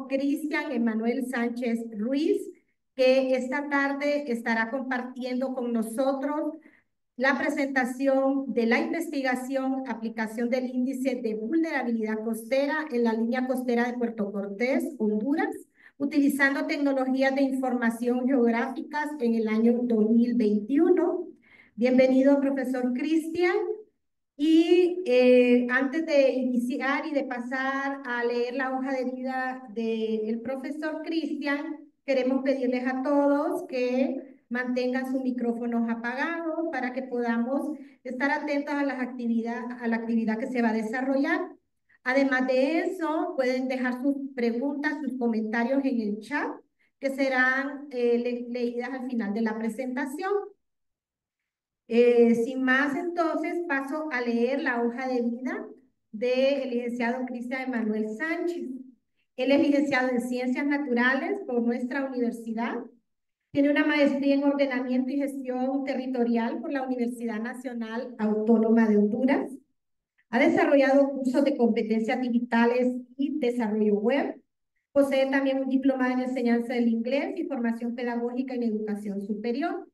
Cristian Emanuel Sánchez Ruiz, que esta tarde estará compartiendo con nosotros la presentación de la investigación, aplicación del índice de vulnerabilidad costera en la línea costera de Puerto Cortés, Honduras, utilizando tecnologías de información geográficas en el año 2021. Bienvenido, profesor Cristian. Y antes de iniciar y de pasar a leer la hoja de vida del profesor Cristian, queremos pedirles a todos que mantengan sus micrófonos apagados para que podamos estar atentos a a la actividad que se va a desarrollar. Además de eso, pueden dejar sus preguntas, sus comentarios en el chat, que serán leídas al final de la presentación. Sin más, entonces, paso a leer la hoja de vida del licenciado Cristian Emanuel Sánchez. Él es licenciado en Ciencias Naturales por nuestra universidad. Tiene una maestría en Ordenamiento y Gestión Territorial por la Universidad Nacional Autónoma de Honduras. Ha desarrollado cursos de competencias digitales y desarrollo web. Posee también un diplomado en enseñanza del inglés y formación pedagógica en educación superior.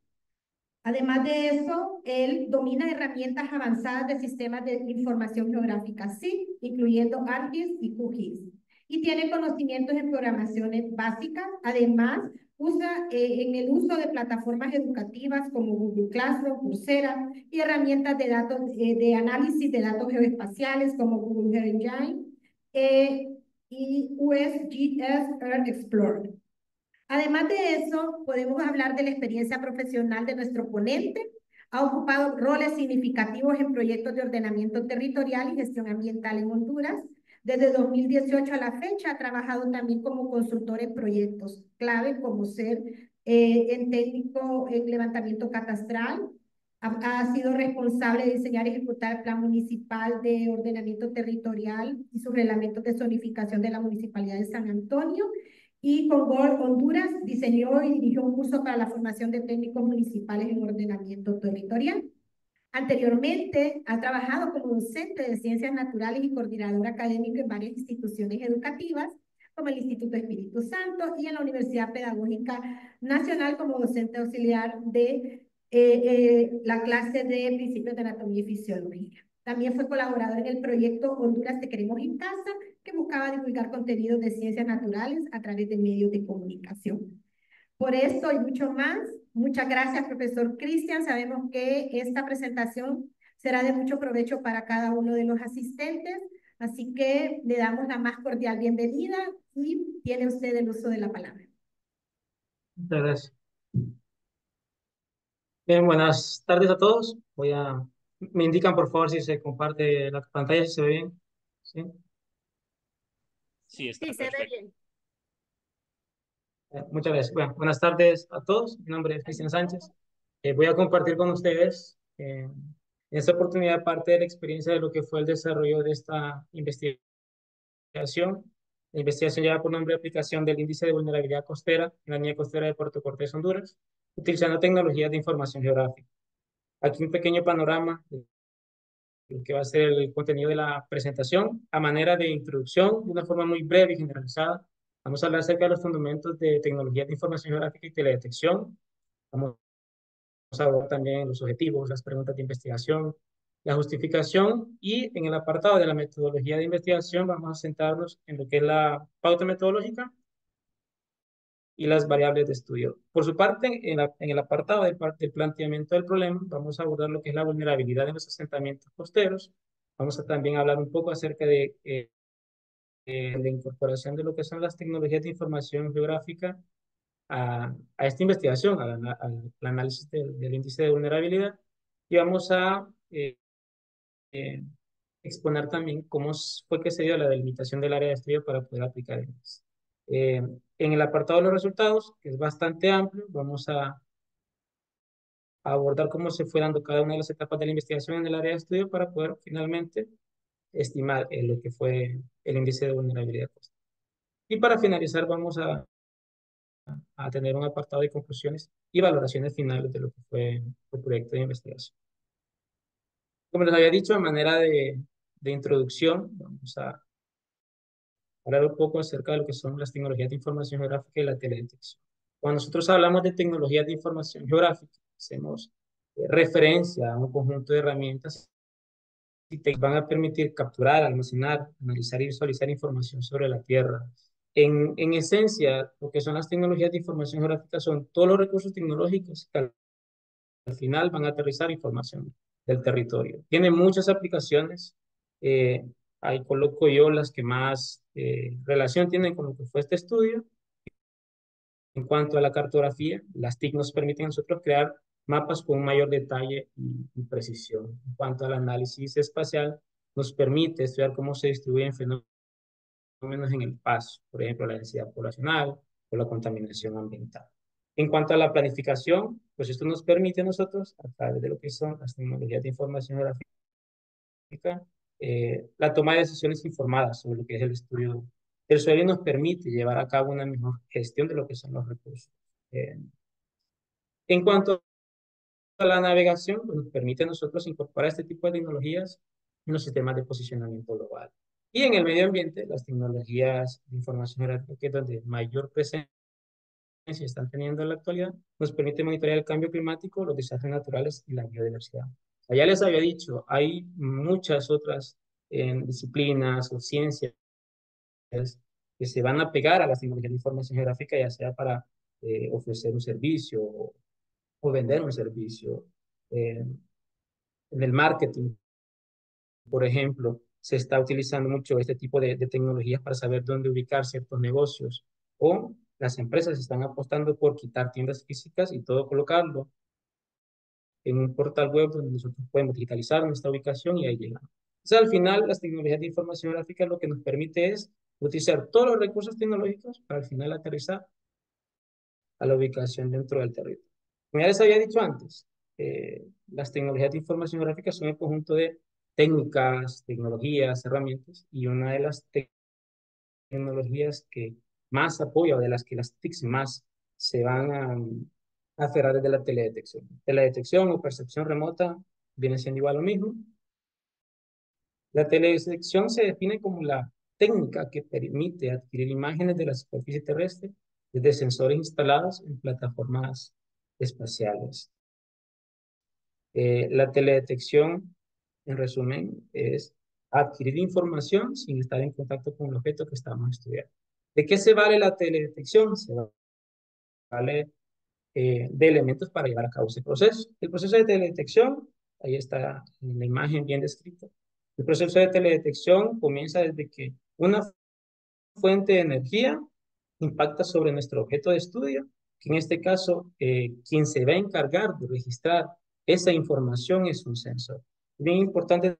Además de eso, él domina herramientas avanzadas de sistemas de información geográfica SIG, incluyendo ArcGIS y QGIS. Y tiene conocimientos en programaciones básicas. Además, usa en el uso de plataformas educativas como Google Classroom, Coursera y herramientas de datos de análisis de datos geoespaciales como Google Earth Engine y USGS Earth Explorer. Además de eso, podemos hablar de la experiencia profesional de nuestro ponente. Ha ocupado roles significativos en proyectos de ordenamiento territorial y gestión ambiental en Honduras. Desde 2018 a la fecha ha trabajado también como consultor en proyectos clave, como ser en técnico en levantamiento catastral. Ha sido responsable de diseñar y ejecutar el Plan Municipal de Ordenamiento Territorial y sus reglamentos de zonificación de la Municipalidad de San Antonio. Y con Gol Honduras diseñó y dirigió un curso para la formación de técnicos municipales en ordenamiento territorial. Anteriormente ha trabajado como docente de ciencias naturales y coordinador académico en varias instituciones educativas, como el Instituto Espíritu Santo y en la Universidad Pedagógica Nacional como docente auxiliar de la clase de Principios de Anatomía y Fisiología. También fue colaborador en el proyecto Honduras Te Queremos en Casa, que buscaba divulgar contenidos de ciencias naturales a través de medios de comunicación. Por esto y mucho más, muchas gracias, profesor Cristian. Sabemos que esta presentación será de mucho provecho para cada uno de los asistentes, así que le damos la más cordial bienvenida y tiene usted el uso de la palabra. Muchas gracias. Bien, buenas tardes a todos. Me indican por favor si se comparte la pantalla, si se ve bien. ¿Sí? Sí, está Sí, se ve perfecto. bien. Muchas gracias. Bueno, buenas tardes a todos. Mi nombre es Cristian Sánchez. Voy a compartir con ustedes en esta oportunidad parte de la experiencia de lo que fue el desarrollo de esta investigación. La investigación lleva por nombre aplicación del índice de vulnerabilidad costera en la línea costera de Puerto Cortés, Honduras, utilizando tecnologías de información geográfica. Aquí un pequeño panorama de lo que va a ser el contenido de la presentación. A manera de introducción, de una forma muy breve y generalizada, vamos a hablar acerca de los fundamentos de tecnologías de información geográfica y teledetección. Vamos a hablar también los objetivos, las preguntas de investigación, la justificación y en el apartado de la metodología de investigación vamos a centrarnos en lo que es la pauta metodológica y las variables de estudio. Por su parte, en el apartado del planteamiento del problema, vamos a abordar lo que es la vulnerabilidad de los asentamientos costeros. Vamos a también hablar un poco acerca de la incorporación de lo que son las tecnologías de información geográfica a esta investigación, al análisis del índice de vulnerabilidad. Y vamos a eh, exponer también cómo fue que se dio la delimitación del área de estudio para poder aplicar el índice. En el apartado de los resultados, que es bastante amplio, vamos a abordar cómo se fue dando cada una de las etapas de la investigación en el área de estudio para poder finalmente estimar lo que fue el índice de vulnerabilidad. Y para finalizar, vamos a tener un apartado de conclusiones y valoraciones finales de lo que fue el proyecto de investigación. Como les había dicho, a manera de introducción, vamos hablar un poco acerca de lo que son las tecnologías de información geográfica y la teledetección. Cuando nosotros hablamos de tecnologías de información geográfica, hacemos referencia a un conjunto de herramientas y te van a permitir capturar, almacenar, analizar y visualizar información sobre la Tierra. En esencia, lo que son las tecnologías de información geográfica son todos los recursos tecnológicos que al final van a aterrizar información del territorio. Tiene muchas aplicaciones. eh, Ahí coloco yo las que más relación tienen con lo que fue este estudio. En cuanto a la cartografía, las TIC nos permiten a nosotros crear mapas con mayor detalle y precisión. En cuanto al análisis espacial, nos permite estudiar cómo se distribuyen fenómenos en el espacio, por ejemplo, la densidad poblacional o la contaminación ambiental. En cuanto a la planificación, pues esto nos permite a nosotros, a través de lo que son las tecnologías de información geográfica, la toma de decisiones informadas sobre lo que es el estudio del suelo y nos permite llevar a cabo una mejor gestión de lo que son los recursos. Eh, en cuanto a la navegación, pues nos permite a nosotros incorporar este tipo de tecnologías en los sistemas de posicionamiento global. Y en el medio ambiente, las tecnologías de información geográfica, que es donde mayor presencia están teniendo en la actualidad, nos permite monitorear el cambio climático, los desastres naturales y la biodiversidad. Ya les había dicho, hay muchas otras disciplinas o ciencias que se van a pegar a las tecnologías de información geográfica, ya sea para ofrecer un servicio o vender un servicio. Eh, en el marketing, por ejemplo, se está utilizando mucho este tipo de tecnologías para saber dónde ubicar ciertos negocios o las empresas están apostando por quitar tiendas físicas y todo colocarlo en un portal web donde nosotros podemos digitalizar nuestra ubicación y ahí llegamos. Entonces, al final, las tecnologías de información gráfica lo que nos permite es utilizar todos los recursos tecnológicos para al final aterrizar a la ubicación dentro del territorio. Como ya les había dicho antes, las tecnologías de información gráfica son el conjunto de técnicas, tecnologías, herramientas, y una de las tecnologías que más apoya o de las que las TICs más se van a aferrar es de la teledetección. Teledetección o percepción remota viene siendo igual lo mismo. La teledetección se define como la técnica que permite adquirir imágenes de la superficie terrestre desde sensores instalados en plataformas espaciales. La teledetección, en resumen, es adquirir información sin estar en contacto con el objeto que estamos estudiando. ¿De qué se vale la teledetección? Se vale de elementos para llevar a cabo ese proceso. El proceso de teledetección, ahí está en la imagen bien descrita. El proceso de teledetección comienza desde que una fuente de energía impacta sobre nuestro objeto de estudio, que en este caso, quien se va a encargar de registrar esa información es un sensor. Bien importante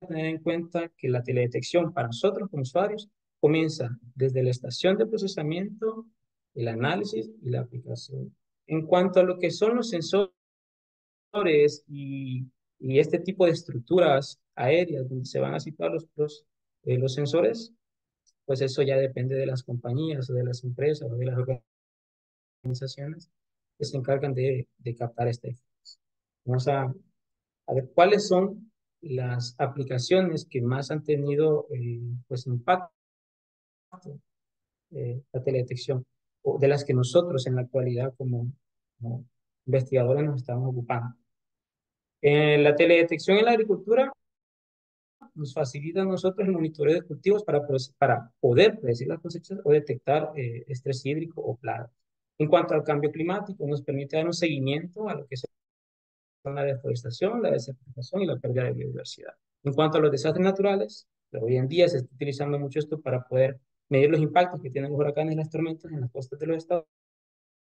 tener en cuenta que la teledetección para nosotros como usuarios comienza desde la estación de procesamiento, el análisis y la aplicación. En cuanto a lo que son los sensores y este tipo de estructuras aéreas donde se van a situar los sensores, pues eso ya depende de las compañías o de las empresas o de las organizaciones que se encargan de captar esta información. Vamos a ver cuáles son las aplicaciones que más han tenido pues impacto la teledetección o de las que nosotros en la actualidad como investigadores nos estamos ocupando. La teledetección en la agricultura nos facilita a nosotros el monitoreo de cultivos para poder predecir las cosechas o detectar estrés hídrico o plagas. En cuanto al cambio climático, nos permite dar un seguimiento a lo que son la deforestación, la desertificación y la pérdida de biodiversidad. En cuanto a los desastres naturales, hoy en día se está utilizando mucho esto para poder medir los impactos que tienen los huracanes y las tormentas en las costas de los Estados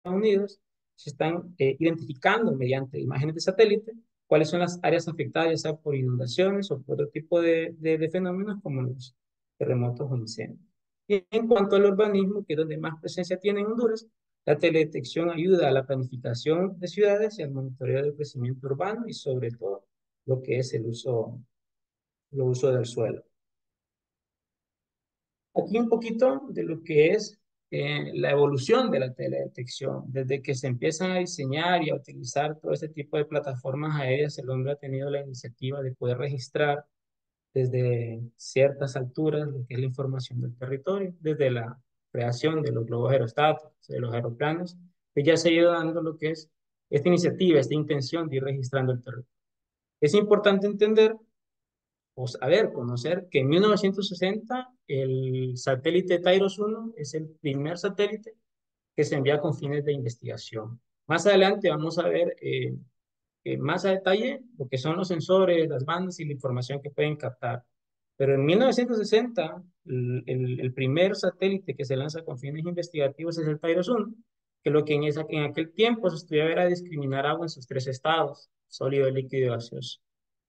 Unidos. Se están identificando mediante imágenes de satélite cuáles son las áreas afectadas, ya sea por inundaciones o por otro tipo de fenómenos como los terremotos o incendios. Y en cuanto al urbanismo, que es donde más presencia tiene en Honduras, la teledetección ayuda a la planificación de ciudades y al monitoreo del crecimiento urbano y sobre todo lo que es el uso del suelo. Aquí un poquito de lo que es la evolución de la teledetección. Desde que se empiezan a diseñar y a utilizar todo este tipo de plataformas aéreas, el hombre ha tenido la iniciativa de poder registrar desde ciertas alturas, lo que es la información del territorio, desde la creación de los globos aerostáticos, de los aeroplanos, que ya se ha ido dando lo que es esta iniciativa, esta intención de ir registrando el territorio. Es importante entender o saber, conocer que en 1960 el satélite Tyros-1 es el primer satélite que se envía con fines de investigación. Más adelante vamos a ver más a detalle lo que son los sensores, las bandas y la información que pueden captar. Pero en 1960, el primer satélite que se lanza con fines investigativos es el Tyros-1, que lo que en aquel tiempo se estudiaba era discriminar agua en sus tres estados, sólido, líquido y gaseoso.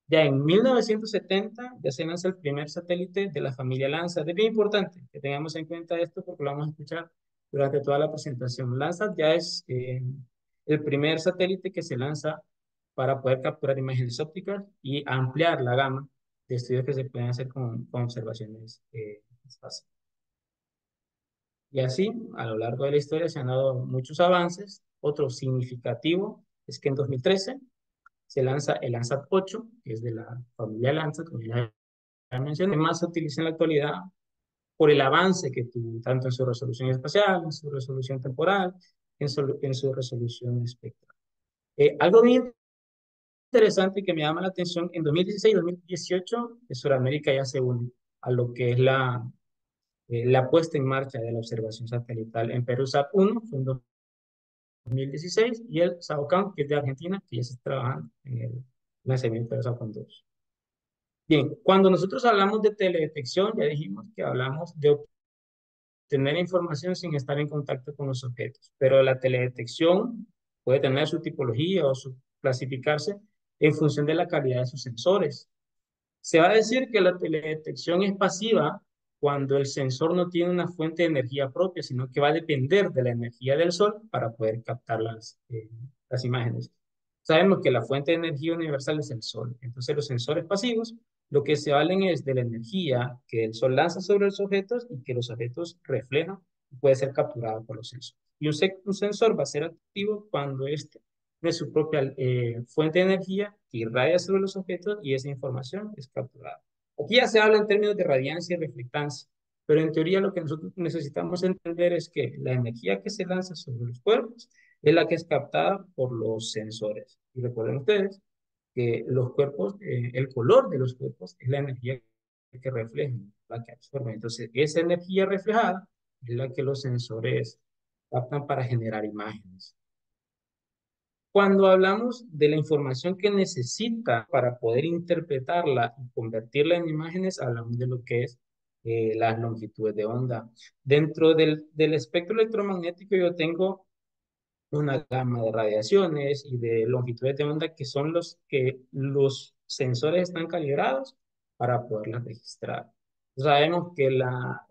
Ya en 1970 ya se lanza el primer satélite de la familia Landsat. Es bien importante que tengamos en cuenta esto porque lo vamos a escuchar durante toda la presentación. Landsat ya es el primer satélite que se lanza para poder capturar imágenes ópticas y ampliar la gama de estudios que se pueden hacer con observaciones espaciales. Y así, a lo largo de la historia se han dado muchos avances. Otro significativo es que en 2013 se lanza el Landsat 8, que es de la familia Landsat, como ya mencioné, más se utiliza en la actualidad por el avance que tuvo, tanto en su resolución espacial, en su resolución temporal, en su resolución espectral. Algo bien interesante que me llama la atención, en 2016 y 2018, Sudamérica ya se une a lo que es la puesta en marcha de la observación satelital en PeruSat-1, fue en 2016, y el SAOCAM, que es de Argentina, que ya se está trabajando en el lanzamiento de SAOCAM 2. Bien, cuando nosotros hablamos de teledetección, ya dijimos que hablamos de obtener información sin estar en contacto con los objetos, pero la teledetección puede tener su tipología o su clasificarse en función de la calidad de sus sensores. Se va a decir que la teledetección es pasiva cuando el sensor no tiene una fuente de energía propia, sino que va a depender de la energía del sol para poder captar las imágenes. Sabemos que la fuente de energía universal es el sol. Entonces los sensores pasivos lo que se valen es de la energía que el sol lanza sobre los objetos y que los objetos reflejan y puede ser capturado por los sensores. Y un sensor va a ser activo cuando este de su propia fuente de energía que irradia sobre los objetos y esa información es capturada. Aquí ya se habla en términos de radiancia y reflectancia, pero en teoría lo que nosotros necesitamos entender es que la energía que se lanza sobre los cuerpos es la que es captada por los sensores. Y recuerden ustedes que los cuerpos, el color de los cuerpos es la energía que reflejan, la que absorben. Entonces, esa energía reflejada es la que los sensores captan para generar imágenes. Cuando hablamos de la información que necesita para poder interpretarla y convertirla en imágenes, hablamos de lo que es las longitudes de onda. Dentro del espectro electromagnético yo tengo una gama de radiaciones y de longitudes de onda que son los que los sensores están calibrados para poderlas registrar. Sabemos que la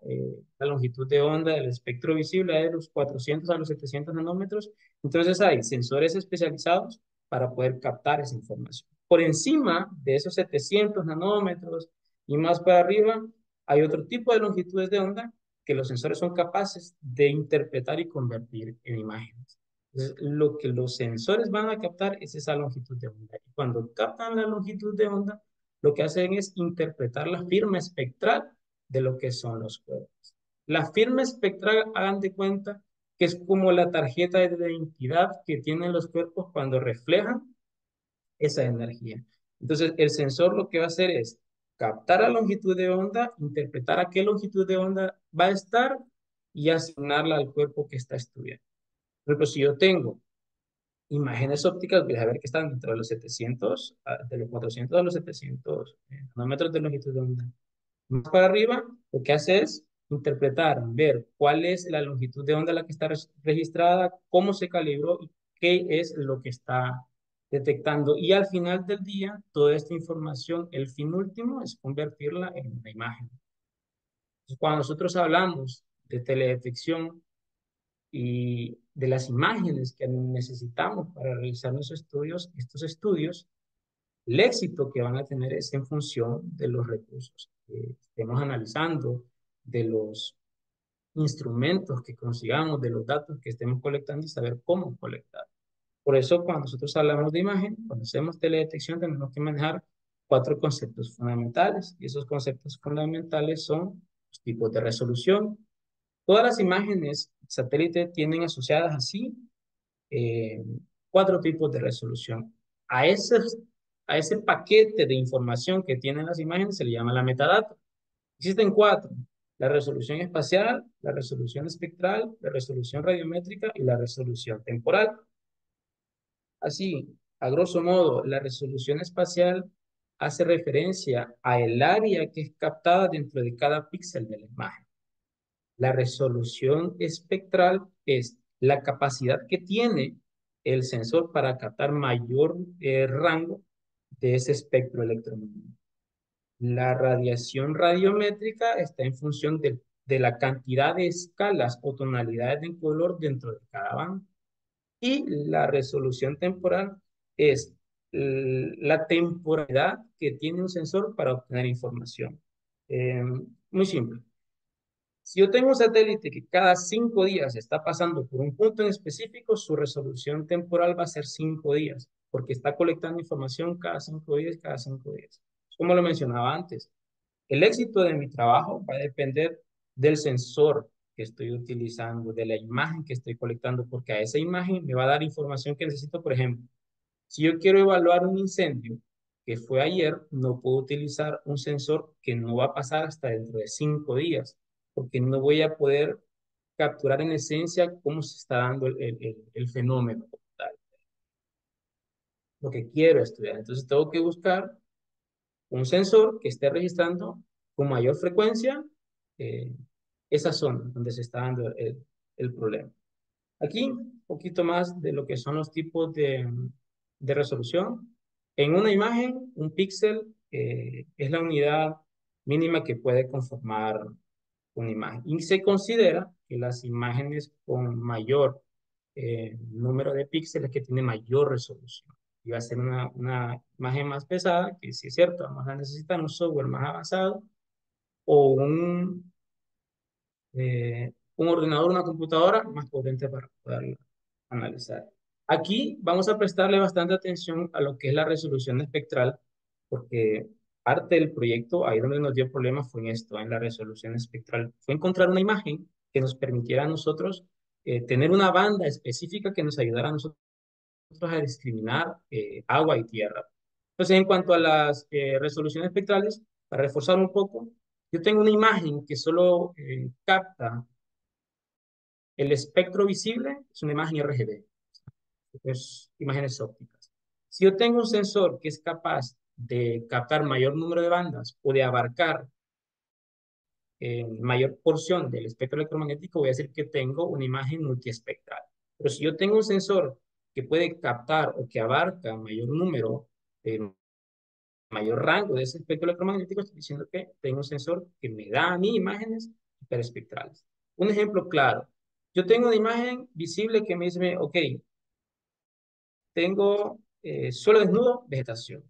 longitud de onda del espectro visible es de los 400 a los 700 nanómetros, entonces hay sensores especializados para poder captar esa información. Por encima de esos 700 nanómetros y más para arriba, hay otro tipo de longitudes de onda que los sensores son capaces de interpretar y convertir en imágenes. Entonces, lo que los sensores van a captar es esa longitud de onda. Y cuando captan la longitud de onda, lo que hacen es interpretar la firma espectral de lo que son los cuerpos. La firma espectral, hagan de cuenta que es como la tarjeta de identidad que tienen los cuerpos cuando reflejan esa energía. Entonces, el sensor lo que va a hacer es captar la longitud de onda, interpretar a qué longitud de onda va a estar y asignarla al cuerpo que está estudiando. Por ejemplo, si yo tengo imágenes ópticas, voy a ver que están dentro de los 700, de los 400 a los 700 nanómetros de longitud de onda. Más para arriba, lo que hace es interpretar, ver cuál es la longitud de onda a la que está registrada, cómo se calibró y qué es lo que está detectando. Y al final del día, toda esta información, el fin último es convertirla en una imagen. Entonces, cuando nosotros hablamos de teledetección, y de las imágenes que necesitamos para realizar estos estudios, el éxito que van a tener es en función de los recursos que estemos analizando, de los instrumentos que consigamos, de los datos que estemos colectando y saber cómo colectar. Por eso, cuando nosotros hablamos de imagen, cuando hacemos teledetección, tenemos que manejar cuatro conceptos fundamentales. Y esos conceptos fundamentales son los tipos de resolución. Todas las imágenes satélite tienen asociadas así eh, cuatro tipos de resolución. A a ese paquete de información que tienen las imágenes se le llama la metadata. Existen cuatro: la resolución espacial, la resolución espectral, la resolución radiométrica y la resolución temporal. Así, a grosso modo, la resolución espacial hace referencia a el área que es captada dentro de cada píxel de la imagen. La resolución espectral es la capacidad que tiene el sensor para captar mayor rango de ese espectro electromagnético. La radiación radiométrica está en función de la cantidad de escalas o tonalidades de color dentro de cada banda. Y la resolución temporal es la temporalidad que tiene un sensor para obtener información. Muy simple. Si yo tengo un satélite que cada 5 días está pasando por un punto en específico, su resolución temporal va a ser 5 días, porque está colectando información cada 5 días, cada 5 días. Como lo mencionaba antes, el éxito de mi trabajo va a depender del sensor que estoy utilizando, de la imagen que estoy colectando, porque a esa imagen me va a dar información que necesito. Por ejemplo, si yo quiero evaluar un incendio que fue ayer, no puedo utilizar un sensor que no va a pasar hasta dentro de 5 días, porque no voy a poder capturar en esencia cómo se está dando el fenómeno como tal, lo que quiero estudiar. Entonces tengo que buscar un sensor que esté registrando con mayor frecuencia eh, esa zona donde se está dando el problema. Aquí, un poquito más de lo que son los tipos de resolución. En una imagen, un píxel es la unidad mínima que puede conformar una imagen. Y se considera que las imágenes con mayor número de píxeles que tienen mayor resolución. Y va a ser una imagen más pesada, que sí es cierto, vamos a necesitar un software más avanzado o un ordenador, una computadora más potente para poderlo analizar. Aquí vamos a prestarle bastante atención a lo que es la resolución espectral, porque parte del proyecto, ahí donde nos dio problemas fue en esto, en la resolución espectral. Fue encontrar una imagen que nos permitiera a nosotros tener una banda específica que nos ayudara a nosotros a discriminar agua y tierra. Entonces, en cuanto a las resoluciones espectrales, para reforzar un poco, yo tengo una imagen que solo capta el espectro visible, es una imagen RGB, es imágenes ópticas. Si yo tengo un sensor que es capaz de captar mayor número de bandas o de abarcar mayor porción del espectro electromagnético, voy a decir que tengo una imagen multiespectral. Pero si yo tengo un sensor que puede captar o que abarca mayor número, mayor rango de ese espectro electromagnético, estoy diciendo que tengo un sensor que me da a mí imágenes hiperespectrales. Un ejemplo claro, yo tengo una imagen visible que me dice, ok, tengo suelo desnudo, vegetación.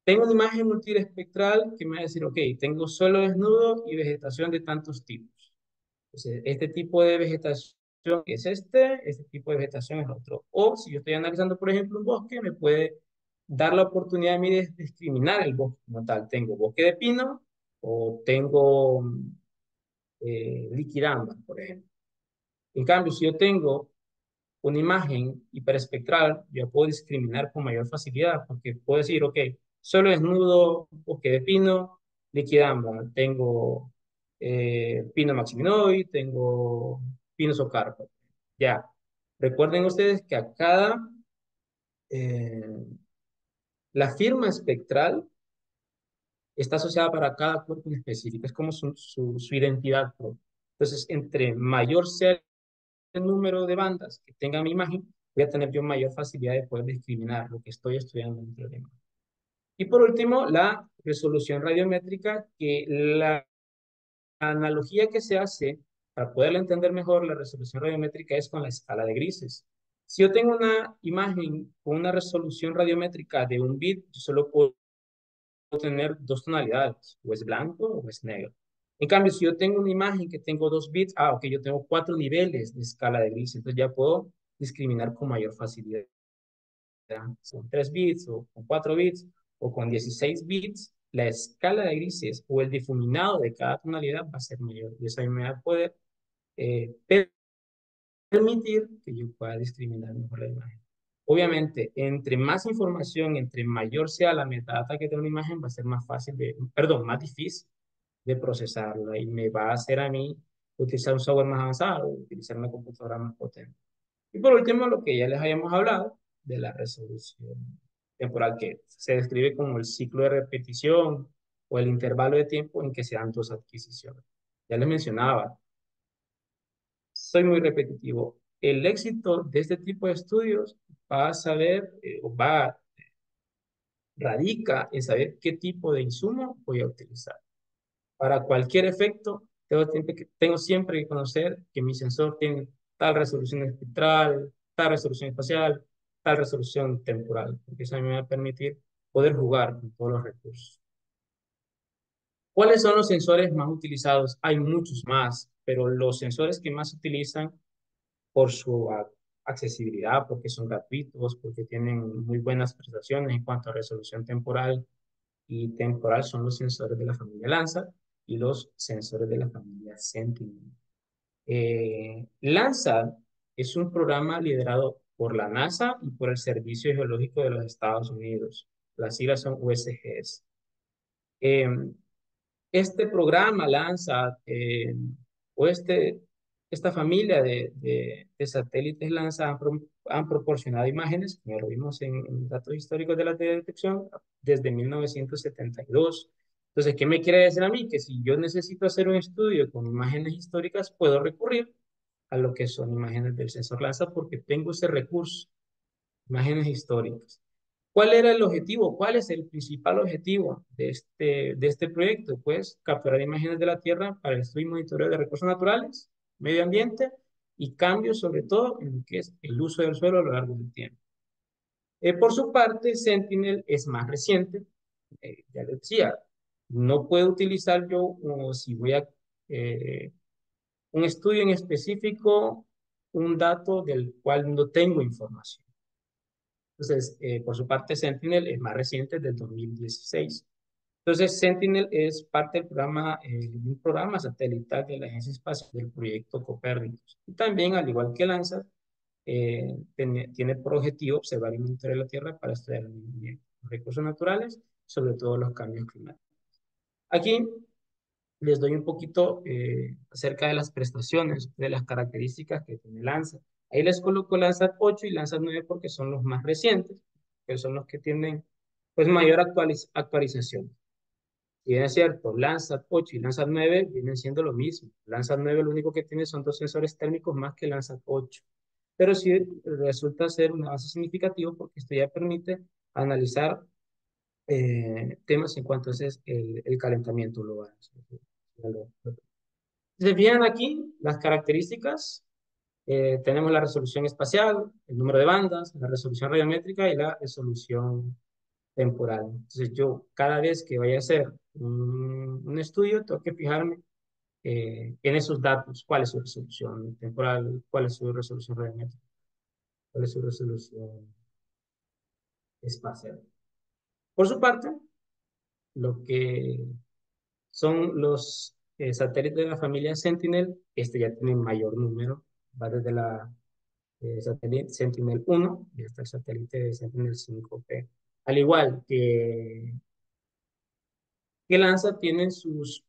Tengo una imagen multiespectral que me va a decir, ok, tengo suelo desnudo y vegetación de tantos tipos. Entonces, este tipo de vegetación es este tipo de vegetación es otro. O si yo estoy analizando, por ejemplo, un bosque, me puede dar la oportunidad a mí de discriminar el bosque como tal. Tengo bosque de pino o tengo liquidamba, por ejemplo. En cambio, si yo tengo una imagen hiperespectral, yo puedo discriminar con mayor facilidad, porque puedo decir, ok, solo desnudo, bosque de pino, liquidamba, tengo pino maximinoid, tengo pino socarpo. Ya, recuerden ustedes que a eh, la firma espectral está asociada para cada cuerpo en específico, es como su identidad propia. Entonces, entre mayor sea el número de bandas que tenga mi imagen, voy a tener yo mayor facilidad de poder discriminar lo que estoy estudiando dentro de la imagen. Y por último, la resolución radiométrica, que la analogía que se hace para poderla entender mejor, la resolución radiométrica es con la escala de grises. Si yo tengo una imagen con una resolución radiométrica de 1 bit, yo solo puedo tener dos tonalidades, o es blanco o es negro. En cambio, si yo tengo una imagen que tengo 2 bits, ok, yo tengo 4 niveles de escala de gris, entonces ya puedo discriminar con mayor facilidad. Son 3 bits o con 4 bits, o con 16 bits, la escala de grises o el difuminado de cada tonalidad va a ser mayor. Y eso a mí me va a poder eh, permitir que yo pueda discriminar mejor la imagen. Obviamente, entre más información, entre mayor sea la metadata que tenga una imagen, va a ser más fácil perdón, más difícil de procesarla y me va a hacer a mí utilizar un software más avanzado, utilizar una computadora más potente. Y por último, lo que ya les habíamos hablado de la resolución temporal, que se describe como el ciclo de repetición o el intervalo de tiempo en que se dan tus adquisiciones. Ya les mencionaba, soy muy repetitivo. El éxito de este tipo de estudios va a saber, o va, radica en saber qué tipo de insumo voy a utilizar. Para cualquier efecto, tengo siempre que conocer que mi sensor tiene tal resolución espectral, tal resolución espacial, tal resolución temporal, porque eso a mí me va a permitir poder jugar con todos los recursos. ¿Cuáles son los sensores más utilizados? Hay muchos más, pero los sensores que más se utilizan por su accesibilidad, porque son gratuitos, porque tienen muy buenas prestaciones en cuanto a resolución temporal y temporal, son los sensores de la familia Landsat y los sensores de la familia Sentinel. Landsat es un programa liderado por la NASA y por el Servicio Geológico de los Estados Unidos. Las siglas son USGS. Eh, este programa Landsat o esta familia de satélites Landsat han proporcionado imágenes, como lo vimos en datos históricos de la detección, desde 1972. Entonces, ¿qué me quiere decir a mí? Que si yo necesito hacer un estudio con imágenes históricas, puedo recurrir a lo que son imágenes del sensor Landsat porque tengo ese recurso, imágenes históricas. ¿Cuál era el objetivo? ¿Cuál es el principal objetivo de este proyecto? Pues capturar imágenes de la Tierra para el estudio y monitoreo de recursos naturales, medio ambiente y cambios sobre todo en lo que es el uso del suelo a lo largo del tiempo. Por su parte, Sentinel es más reciente. Ya les decía, no puedo utilizar yo, o si voy a eh, un estudio en específico, un dato del cual no tengo información. Entonces, por su parte, Sentinel es más reciente, del 2016. Entonces, Sentinel es parte del programa, de un programa satelital de la Agencia Espacial del proyecto Copérnicus. Y también, al igual que Landsat, tiene por objetivo observar y monitorear la Tierra para estudiar el medio ambiente, los recursos naturales, sobre todo los cambios climáticos. Aquí les doy un poquito acerca de las prestaciones, de las características que tiene Landsat. Ahí les coloco Landsat 8 y Landsat 9 porque son los más recientes, que son los que tienen pues mayor actualización. Si bien es cierto, Landsat 8 y Landsat 9 vienen siendo lo mismo. Landsat 9 lo único que tiene son dos sensores térmicos más que Landsat 8. Pero sí resulta ser un avance significativo porque esto ya permite analizar temas en cuanto a el calentamiento global. Se fijan aquí las características. Tenemos la resolución espacial, el número de bandas, la resolución radiométrica y la resolución temporal. Entonces yo cada vez que vaya a hacer un estudio tengo que fijarme en esos datos, cuál es su resolución temporal, cuál es su resolución radiométrica, cuál es su resolución espacial. Por su parte, lo que son los satélites de la familia Sentinel, este ya tiene mayor número, va desde la satélite Sentinel-1 y hasta el satélite Sentinel-5P. Al igual que Landsat tienen sus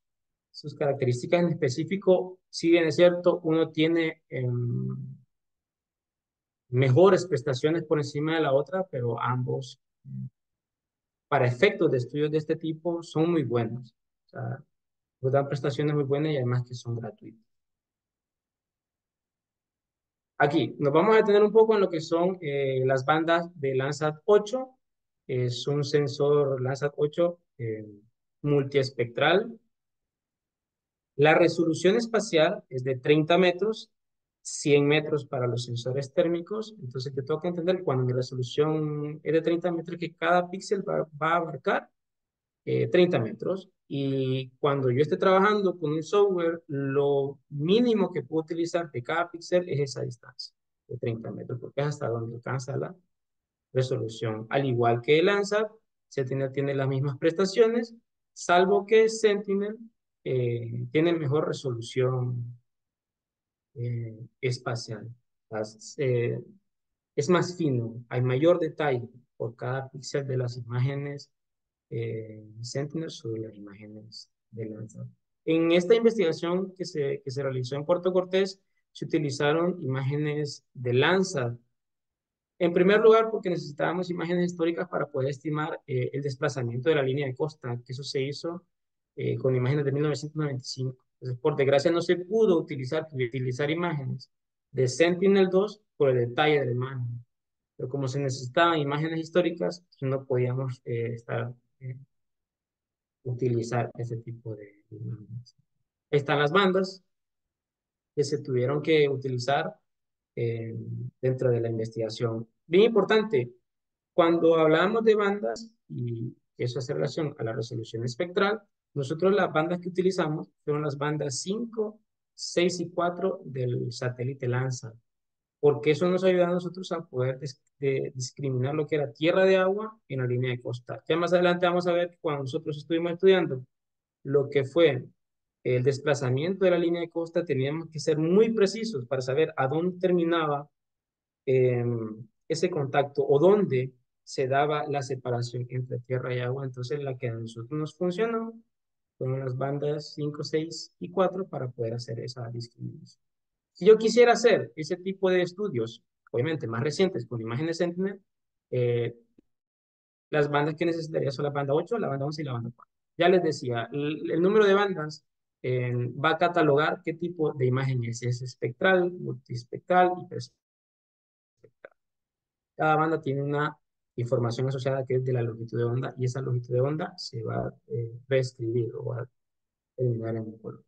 características en específico, si bien es cierto, uno tiene mejores prestaciones por encima de la otra, pero ambos, para efectos de estudios de este tipo, son muy buenos. O sea, nos dan prestaciones muy buenas y además que son gratuitas. Aquí nos vamos a detener un poco en lo que son las bandas de Landsat 8. Es un sensor Landsat 8 multiespectral. La resolución espacial es de 30 metros, 100 metros para los sensores térmicos. Entonces, te toca entender cuando mi resolución es de 30 metros que cada píxel va a abarcar 30 metros. Y cuando yo esté trabajando con un software, lo mínimo que puedo utilizar de cada píxel es esa distancia de 30 metros, porque es hasta donde alcanza la resolución. Al igual que el Landsat, Sentinel tiene las mismas prestaciones, salvo que Sentinel tiene mejor resolución espacial. Las, es más fino, hay mayor detalle por cada píxel de las imágenes Sentinel sobre las imágenes de Landsat. En esta investigación que se realizó en Puerto Cortés, se utilizaron imágenes de Landsat. En primer lugar, porque necesitábamos imágenes históricas para poder estimar el desplazamiento de la línea de costa, que eso se hizo con imágenes de 1995. Entonces, por desgracia, no se pudo utilizar imágenes de Sentinel-2 por el detalle de la imagen. Pero como se necesitaban imágenes históricas, pues no podíamos utilizar ese tipo de imágenes. Están las bandas que se tuvieron que utilizar eh, dentro de la investigación. Bien importante, cuando hablamos de bandas, y eso hace relación a la resolución espectral, nosotros las bandas que utilizamos fueron las bandas 5, 6 y 4 del satélite Landsat, porque eso nos ayuda a nosotros a poder discriminar lo que era tierra de agua en la línea de costa. Ya más adelante vamos a ver que cuando nosotros estuvimos estudiando lo que fue el desplazamiento de la línea de costa, teníamos que ser muy precisos para saber a dónde terminaba eh, ese contacto o dónde se daba la separación entre tierra y agua. Entonces, la que a nosotros nos funcionó fueron las bandas 5, 6 y 4 para poder hacer esa discriminación. Si yo quisiera hacer ese tipo de estudios, obviamente más recientes con imágenes Sentinel, eh, las bandas que necesitaría son la banda 8, la banda 11 y la banda 4. Ya les decía, el número de bandas va a catalogar qué tipo de imagen es. Si es espectral, multiespectral, hiperespectral. Cada banda tiene una información asociada que es de la longitud de onda y esa longitud de onda se va a reescribir o a eliminar en un color.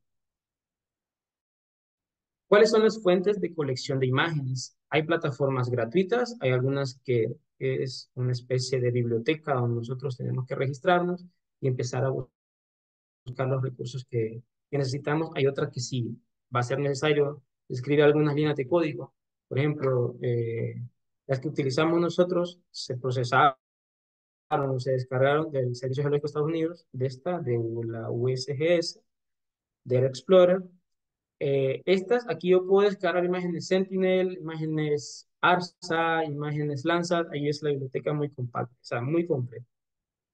¿Cuáles son las fuentes de colección de imágenes? Hay plataformas gratuitas, hay algunas que es una especie de biblioteca donde nosotros tenemos que registrarnos y empezar a buscar los recursos que necesitamos. Hay otras que sí va a ser necesario escribir algunas líneas de código. Por ejemplo, las que utilizamos nosotros se procesaron o se descargaron del Servicio Geológico de Estados Unidos, de la USGS, del Explorer. Estas, aquí yo puedo descargar imágenes Sentinel, imágenes ARSA, imágenes Landsat, ahí es la biblioteca muy compacta, o sea, muy completa.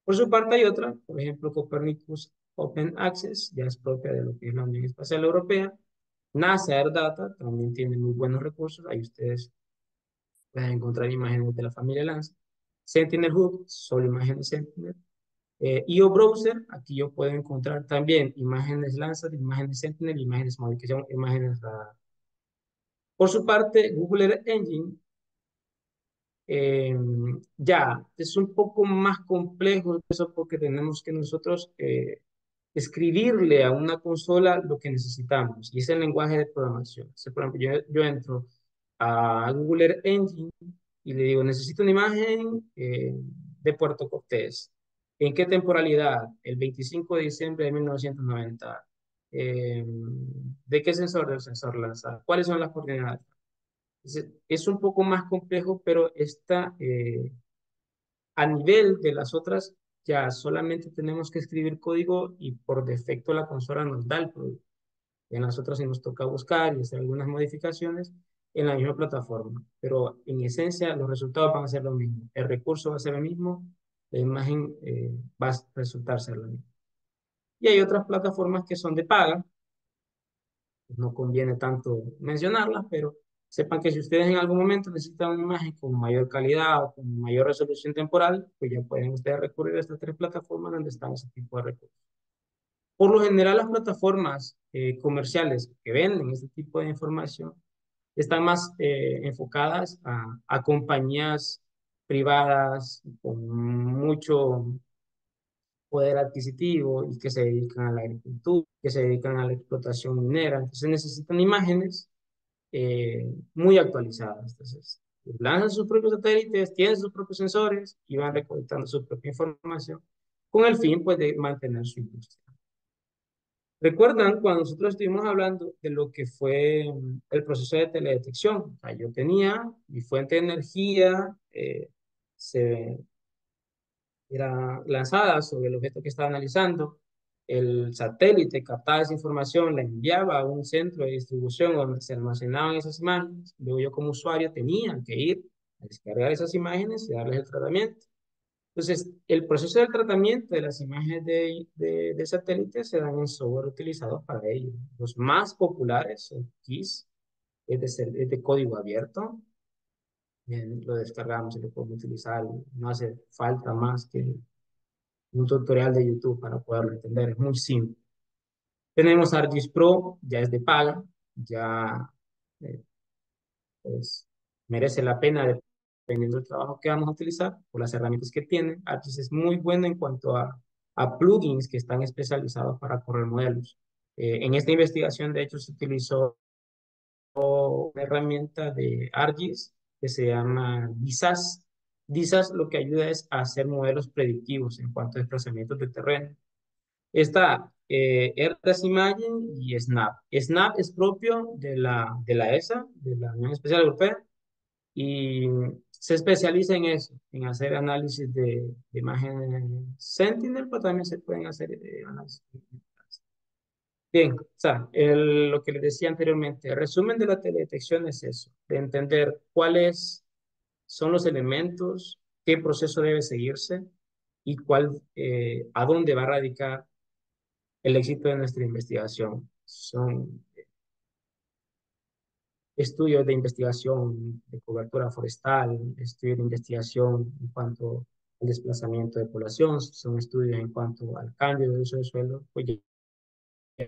Por su parte hay otra, por ejemplo, Copernicus Open Access, ya es propia de lo que es la Unión Espacial Europea. NASA Air Data también tiene muy buenos recursos, ahí ustedes pueden encontrar imágenes de la familia Landsat. Sentinel Hub, solo imágenes Sentinel. IO Browser, aquí yo puedo encontrar también imágenes Landsat, imágenes Sentinel, imágenes móviles, que son imágenes radar. Por su parte, Google Earth Engine eh, ya es un poco más complejo eso porque tenemos que nosotros escribirle a una consola lo que necesitamos y es el lenguaje de programación. O por ejemplo, yo entro a Google Earth Engine y le digo, necesito una imagen de Puerto Cortés. ¿En qué temporalidad? El 25 de diciembre de 1990. ¿De qué sensor? Del sensor lanzado. ¿Cuáles son las coordenadas? Es un poco más complejo, pero está a nivel de las otras, ya solamente tenemos que escribir código y por defecto la consola nos da el producto. En las otras sí nos toca buscar y hacer algunas modificaciones en la misma plataforma, pero en esencia los resultados van a ser lo mismo. El recurso va a ser el mismo, la imagen va a resultar ser la misma. Y hay otras plataformas que son de paga, no conviene tanto mencionarlas, pero sepan que si ustedes en algún momento necesitan una imagen con mayor calidad o con mayor resolución temporal, pues ya pueden ustedes recurrir a estas tres plataformas donde están ese tipo de recursos. Por lo general, las plataformas comerciales que venden este tipo de información están más enfocadas a compañías privadas con mucho poder adquisitivo y que se dedican a la agricultura, que se dedican a la explotación minera. Entonces necesitan imágenes muy actualizadas. Entonces, lanzan sus propios satélites, tienen sus propios sensores y van recolectando su propia información con el fin pues, de mantener su industria. ¿Recuerdan cuando nosotros estuvimos hablando de lo que fue el proceso de teledetección? O sea, yo tenía mi fuente de energía, se era lanzada sobre el objeto que estaba analizando. El satélite captaba esa información, la enviaba a un centro de distribución donde se almacenaban esas imágenes. Luego yo como usuario tenía que ir a descargar esas imágenes y darles el tratamiento. Entonces, el proceso del tratamiento de las imágenes de satélite se dan en software utilizados para ello. Los más populares son GIS, es de código abierto. Bien, lo descargamos y lo podemos utilizar. No hace falta más que un tutorial de YouTube para poderlo entender. Es muy simple. Tenemos ArcGIS Pro, ya es de paga, ya eh, pues, merece la pena dependiendo del trabajo que vamos a utilizar, por las herramientas que tiene. ArcGIS es muy bueno en cuanto a plugins que están especializados para correr modelos. En esta investigación, de hecho, se utilizó una herramienta de ArcGIS que se llama DISAS. DISAS lo que ayuda es a hacer modelos predictivos en cuanto a desplazamientos de terreno. Está AirTrace Imaging y Snap. Snap es propio de la ESA, de la Unión Especial Europea, y se especializa en eso, en hacer análisis de imágenes Sentinel, pero también se pueden hacer análisis. Bien, o sea, lo que les decía anteriormente, el resumen de la teledetección es eso, de entender cuáles son los elementos, qué proceso debe seguirse y a dónde va a radicar el éxito de nuestra investigación. Son estudios de investigación de cobertura forestal, estudios de investigación en cuanto al desplazamiento de población, son estudios en cuanto al cambio de uso de suelo. Oye,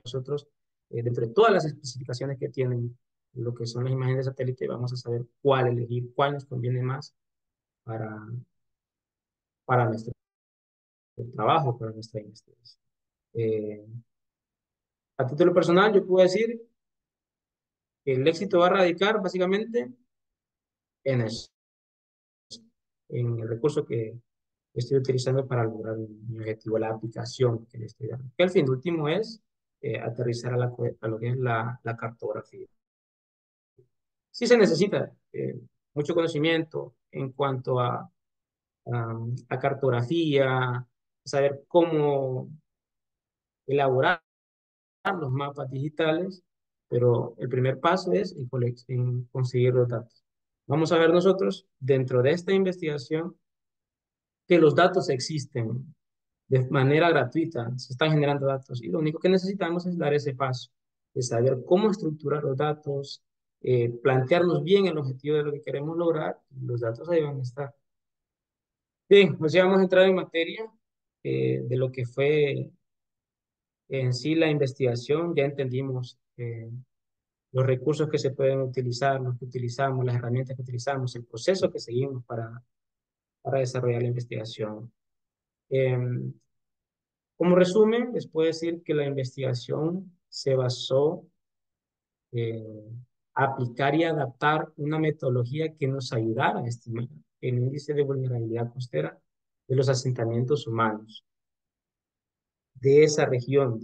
nosotros, dentro de todas las especificaciones que tienen lo que son las imágenes de satélite, vamos a saber cuál elegir, cuál nos conviene más para, para nuestro trabajo, para nuestra investigación. Eh, a título personal, yo puedo decir que el éxito va a radicar básicamente en eso, en el recurso que estoy utilizando para lograr mi objetivo, la aplicación que le estoy dando. Que al fin último es aterrizar a lo que es la cartografía. Sí se necesita mucho conocimiento en cuanto a cartografía, saber cómo elaborar los mapas digitales, pero el primer paso es en conseguir los datos. Vamos a ver nosotros, dentro de esta investigación, que los datos existen de manera gratuita, se están generando datos y lo único que necesitamos es dar ese paso, de saber cómo estructurar los datos, plantearnos bien el objetivo de lo que queremos lograr y los datos ahí van a estar. Bien, pues ya vamos a entrar en materia de lo que fue en sí la investigación, ya entendimos los recursos que se pueden utilizar, los que utilizamos, las herramientas que utilizamos, el proceso que seguimos para desarrollar la investigación. Em, Como resumen, les puedo decir que la investigación se basó en aplicar y adaptar una metodología que nos ayudara a estimar el índice de vulnerabilidad costera de los asentamientos humanos de esa región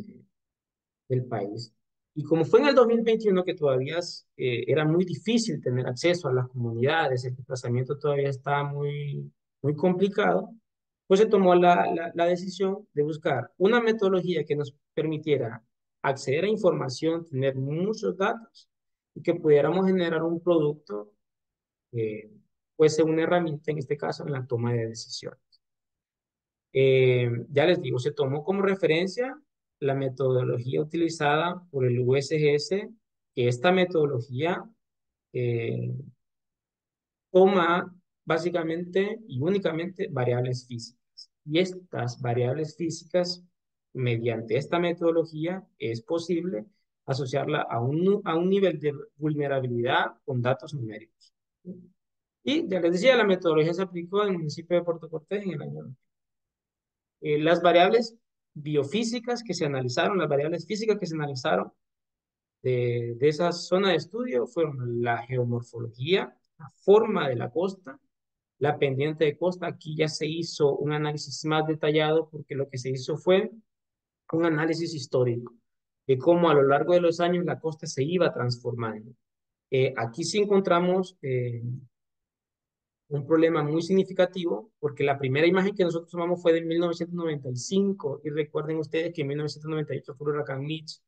del país. Y como fue en el 2021 que todavía era muy difícil tener acceso a las comunidades, el desplazamiento todavía estaba muy complicado, pues se tomó la decisión de buscar una metodología que nos permitiera acceder a información, tener muchos datos y que pudiéramos generar un producto que fuese una herramienta, en este caso, en la toma de decisiones. Ya les digo, se tomó como referencia la metodología utilizada por el USGS, que esta metodología eh, toma básicamente y únicamente variables físicas. Y estas variables físicas, mediante esta metodología, es posible asociarla a un nivel de vulnerabilidad con datos numéricos. Y ya les decía, la metodología se aplicó en el municipio de Puerto Cortés en el año las variables biofísicas que se analizaron, las variables físicas que se analizaron de esa zona de estudio fueron la geomorfología, la forma de la costa, la pendiente de costa. Aquí ya se hizo un análisis más detallado porque lo que se hizo fue un análisis histórico de cómo a lo largo de los años la costa se iba transformando. Aquí sí encontramos un problema muy significativo porque la primera imagen que nosotros tomamos fue de 1995 y recuerden ustedes que en 1998 fue el huracán Mitch.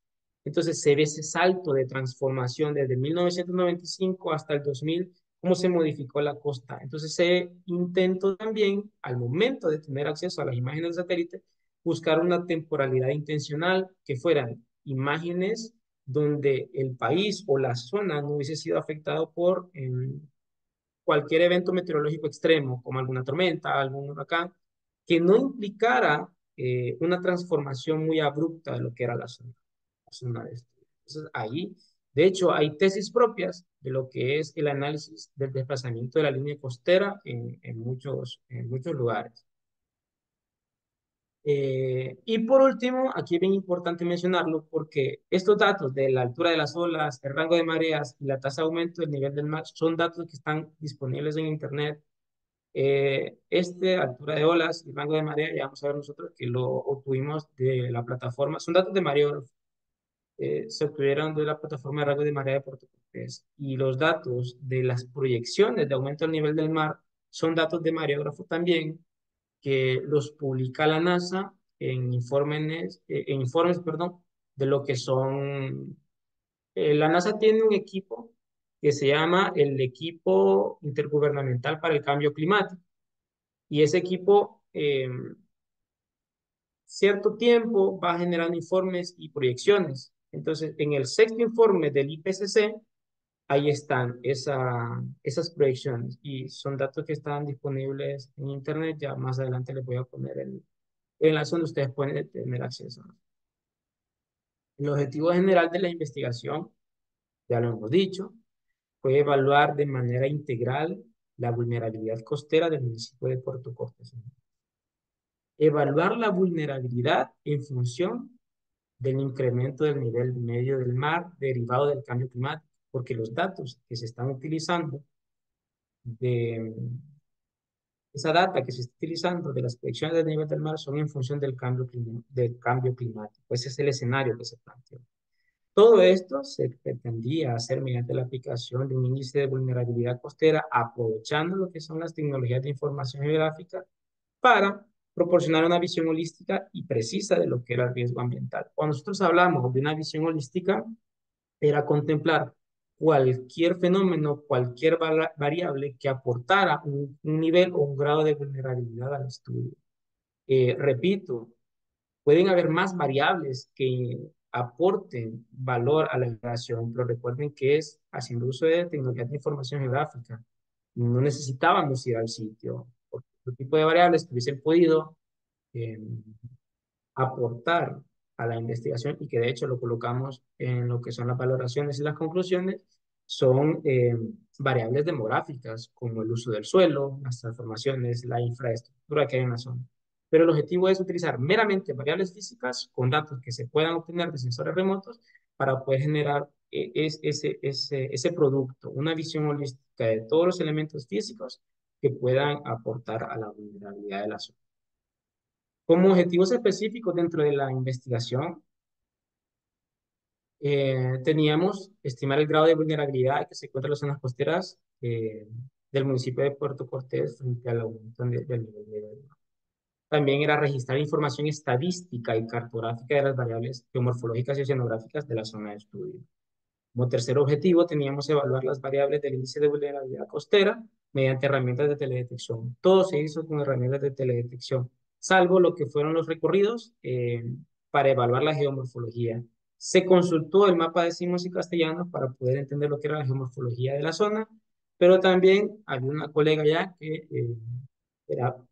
Entonces se ve ese salto de transformación desde 1995 hasta el 2000, cómo se modificó la costa. Entonces se intentó también, al momento de tener acceso a las imágenes de satélite, buscar una temporalidad intencional que fueran imágenes donde el país o la zona no hubiese sido afectado por cualquier evento meteorológico extremo, como alguna tormenta, algún huracán, que no implicara una transformación muy abrupta de lo que era la zona de estudio. Entonces, ahí, de hecho, hay tesis propias de lo que es el análisis del desplazamiento de la línea costera en muchos lugares. Y por último, aquí es bien importante mencionarlo porque estos datos de la altura de las olas, el rango de mareas y la tasa de aumento del nivel del mar son datos que están disponibles en Internet. Altura de olas y rango de marea, ya vamos a ver nosotros que lo obtuvimos de la plataforma, son datos de mareógrafo, se obtuvieron de la plataforma de rango de marea de Puerto Cortés. Y los datos de las proyecciones de aumento del nivel del mar son datos de mareógrafo también, que los publica la NASA en informes, perdón, de lo que son. La NASA tiene un equipo que se llama el Equipo Intergubernamental para el Cambio Climático. Y ese equipo, cierto tiempo, va generando informes y proyecciones. Entonces, en el sexto informe del IPCC, ahí están esas proyecciones y son datos que están disponibles en Internet. Ya más adelante les voy a poner el enlace donde ustedes pueden tener acceso. El objetivo general de la investigación, ya lo hemos dicho, fue evaluar de manera integral la vulnerabilidad costera del municipio de Puerto Cortés. Evaluar la vulnerabilidad en función del incremento del nivel medio del mar derivado del cambio climático, porque los datos que se están utilizando de esa data que se está utilizando de las predicciones del nivel del mar son en función del cambio climático. Ese es el escenario que se planteó. Todo esto se pretendía hacer mediante la aplicación de un índice de vulnerabilidad costera, aprovechando lo que son las tecnologías de información geográfica para proporcionar una visión holística y precisa de lo que era el riesgo ambiental. Cuando nosotros hablamos de una visión holística, era contemplar cualquier fenómeno, cualquier variable que aportara un nivel o un grado de vulnerabilidad al estudio. Repito, pueden haber más variables que aporten valor a la evaluación, pero recuerden que es haciendo uso de tecnologías de información geográfica. No necesitábamos ir al sitio. Otro tipo de variables que hubiesen podido eh, aportar a la investigación y que de hecho lo colocamos en lo que son las valoraciones y las conclusiones, son variables demográficas como el uso del suelo, las transformaciones, la infraestructura que hay en la zona. Pero el objetivo es utilizar meramente variables físicas con datos que se puedan obtener de sensores remotos para poder generar ese producto, una visión holística de todos los elementos físicos que puedan aportar a la vulnerabilidad de la zona. Como objetivos específicos dentro de la investigación, teníamos estimar el grado de vulnerabilidad que se encuentra en las zonas costeras del municipio de Puerto Cortés frente al aumento del nivel del mar. También era registrar información estadística y cartográfica de las variables geomorfológicas y oceanográficas de la zona de estudio. Como tercer objetivo, teníamos evaluar las variables del índice de vulnerabilidad costera mediante herramientas de teledetección. Todo se hizo con herramientas de teledetección, salvo lo que fueron los recorridos para evaluar la geomorfología. Se consultó el mapa de signos y castellanos para poder entender lo que era la geomorfología de la zona, pero también había una colega ya que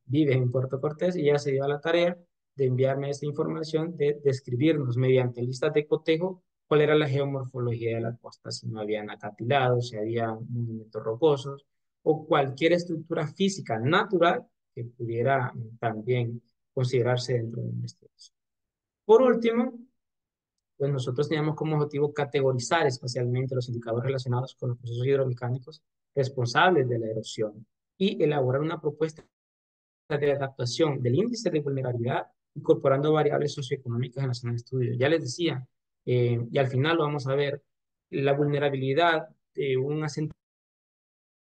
vive en Puerto Cortés y ya se dio a la tarea de enviarme esta información, de describirnos mediante listas de cotejo cuál era la geomorfología de la costa, si no habían acantilados, si había monumentos rocosos o cualquier estructura física natural que pudiera también considerarse dentro de la investigación. Por último, pues nosotros teníamos como objetivo categorizar espacialmente los indicadores relacionados con los procesos hidromecánicos responsables de la erosión y elaborar una propuesta de adaptación del índice de vulnerabilidad, incorporando variables socioeconómicas en la zona de estudio. Ya les decía, y al final lo vamos a ver, la vulnerabilidad de un asentamiento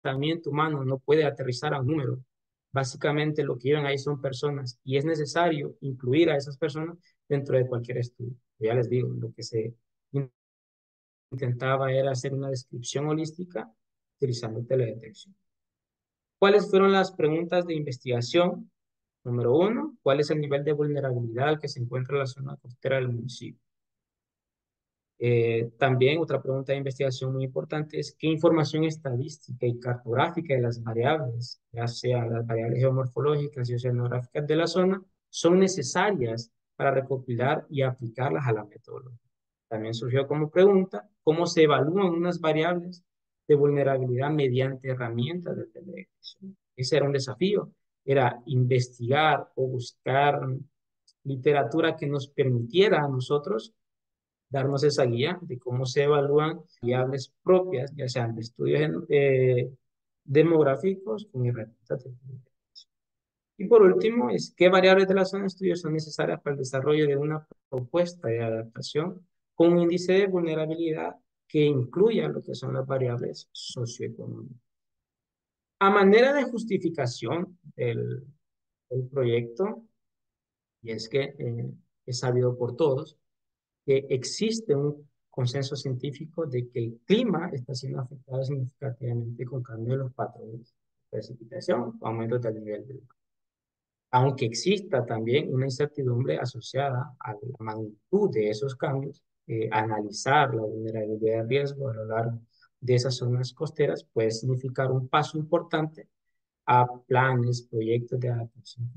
comportamiento humano no puede aterrizar a un número. Básicamente lo que llevan ahí son personas y es necesario incluir a esas personas dentro de cualquier estudio. Ya les digo, lo que se intentaba era hacer una descripción holística utilizando teledetección. ¿Cuáles fueron las preguntas de investigación? Número uno, ¿cuál es el nivel de vulnerabilidad al que se encuentra la zona costera del municipio? También otra pregunta de investigación muy importante es qué información estadística y cartográfica de las variables, ya sean las variables geomorfológicas y oceanográficas de la zona, son necesarias para recopilar y aplicarlas a la metodología. También surgió como pregunta cómo se evalúan unas variables de vulnerabilidad mediante herramientas de teledetección. Ese era un desafío, era investigar o buscar literatura que nos permitiera a nosotros darnos esa guía de cómo se evalúan variables propias, ya sean de estudios demográficos con herramientas de teledetección. Y por último, es qué variables de la zona de estudio son necesarias para el desarrollo de una propuesta de adaptación con un índice de vulnerabilidad que incluya lo que son las variables socioeconómicas. A manera de justificación del proyecto, y es que es sabido por todos, que existe un consenso científico de que el clima está siendo afectado significativamente con cambio de los patrones de precipitación, aumento del nivel del mar. Aunque exista también una incertidumbre asociada a la magnitud de esos cambios, analizar la vulnerabilidad de riesgo a lo largo de esas zonas costeras puede significar un paso importante a planes, proyectos de adaptación.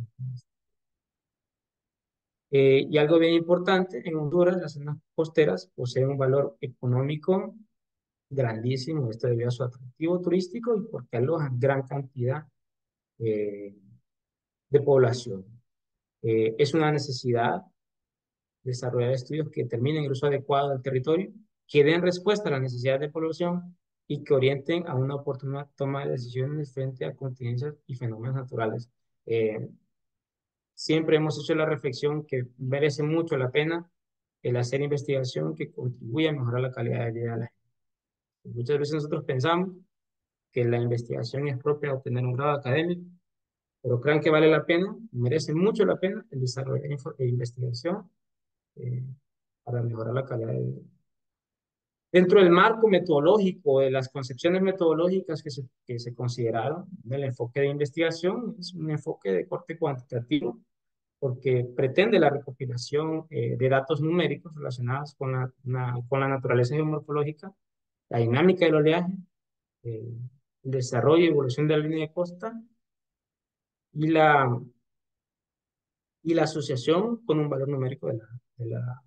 Y algo bien importante, en Honduras las zonas costeras poseen un valor económico grandísimo, esto debido a su atractivo turístico y porque alojan gran cantidad eh, de población. Es una necesidad desarrollar estudios que determinen el uso adecuado del territorio, que den respuesta a las necesidades de población y que orienten a una oportuna toma de decisiones frente a contingencias y fenómenos naturales. Siempre hemos hecho la reflexión que merece mucho la pena el hacer investigación que contribuya a mejorar la calidad de vida de la gente. Muchas veces nosotros pensamos que la investigación es propia de obtener un grado académico, pero crean que vale la pena, merece mucho la pena el desarrollo de investigación eh, para mejorar la calidad de vida. Dentro del marco metodológico, de las concepciones metodológicas que se consideraron, el enfoque de investigación es un enfoque de corte cuantitativo, porque pretende la recopilación de datos numéricos relacionados con la naturaleza geomorfológica, la dinámica del oleaje, eh, el desarrollo y evolución de la línea de costa y la asociación con un valor numérico de la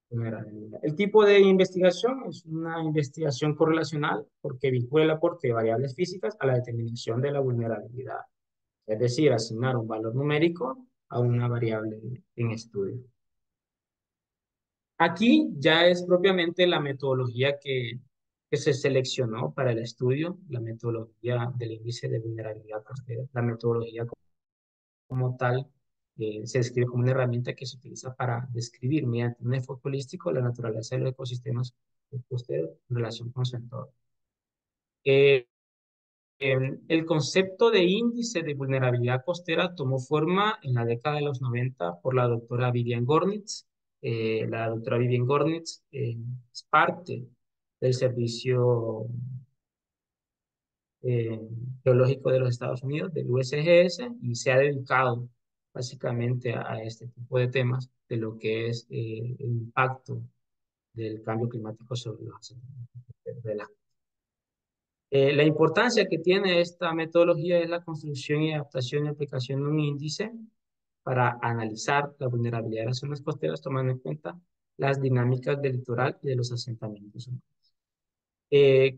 vulnerabilidad. El tipo de investigación es una investigación correlacional porque vincula el aporte de variables físicas a la determinación de la vulnerabilidad, es decir, asignar un valor numérico a una variable en estudio. Aquí ya es propiamente la metodología que se seleccionó para el estudio, la metodología del índice de vulnerabilidad costera. La metodología como tal se describe como una herramienta que se utiliza para describir mediante un enfoque holístico la naturaleza de los ecosistemas costeros en relación con su entorno. Eh, el concepto de índice de vulnerabilidad costera tomó forma en la década de los 90 por la doctora Vivian Gornitz. La doctora Vivian Gornitz es parte del Servicio eh, Geológico de los Estados Unidos, del USGS, y se ha dedicado básicamente a este tipo de temas de lo que es el impacto del cambio climático sobre los asentamientos de la. La importancia que tiene esta metodología es la construcción y adaptación y aplicación de un índice para analizar la vulnerabilidad de las zonas costeras, tomando en cuenta las dinámicas del litoral y de los asentamientos humanos.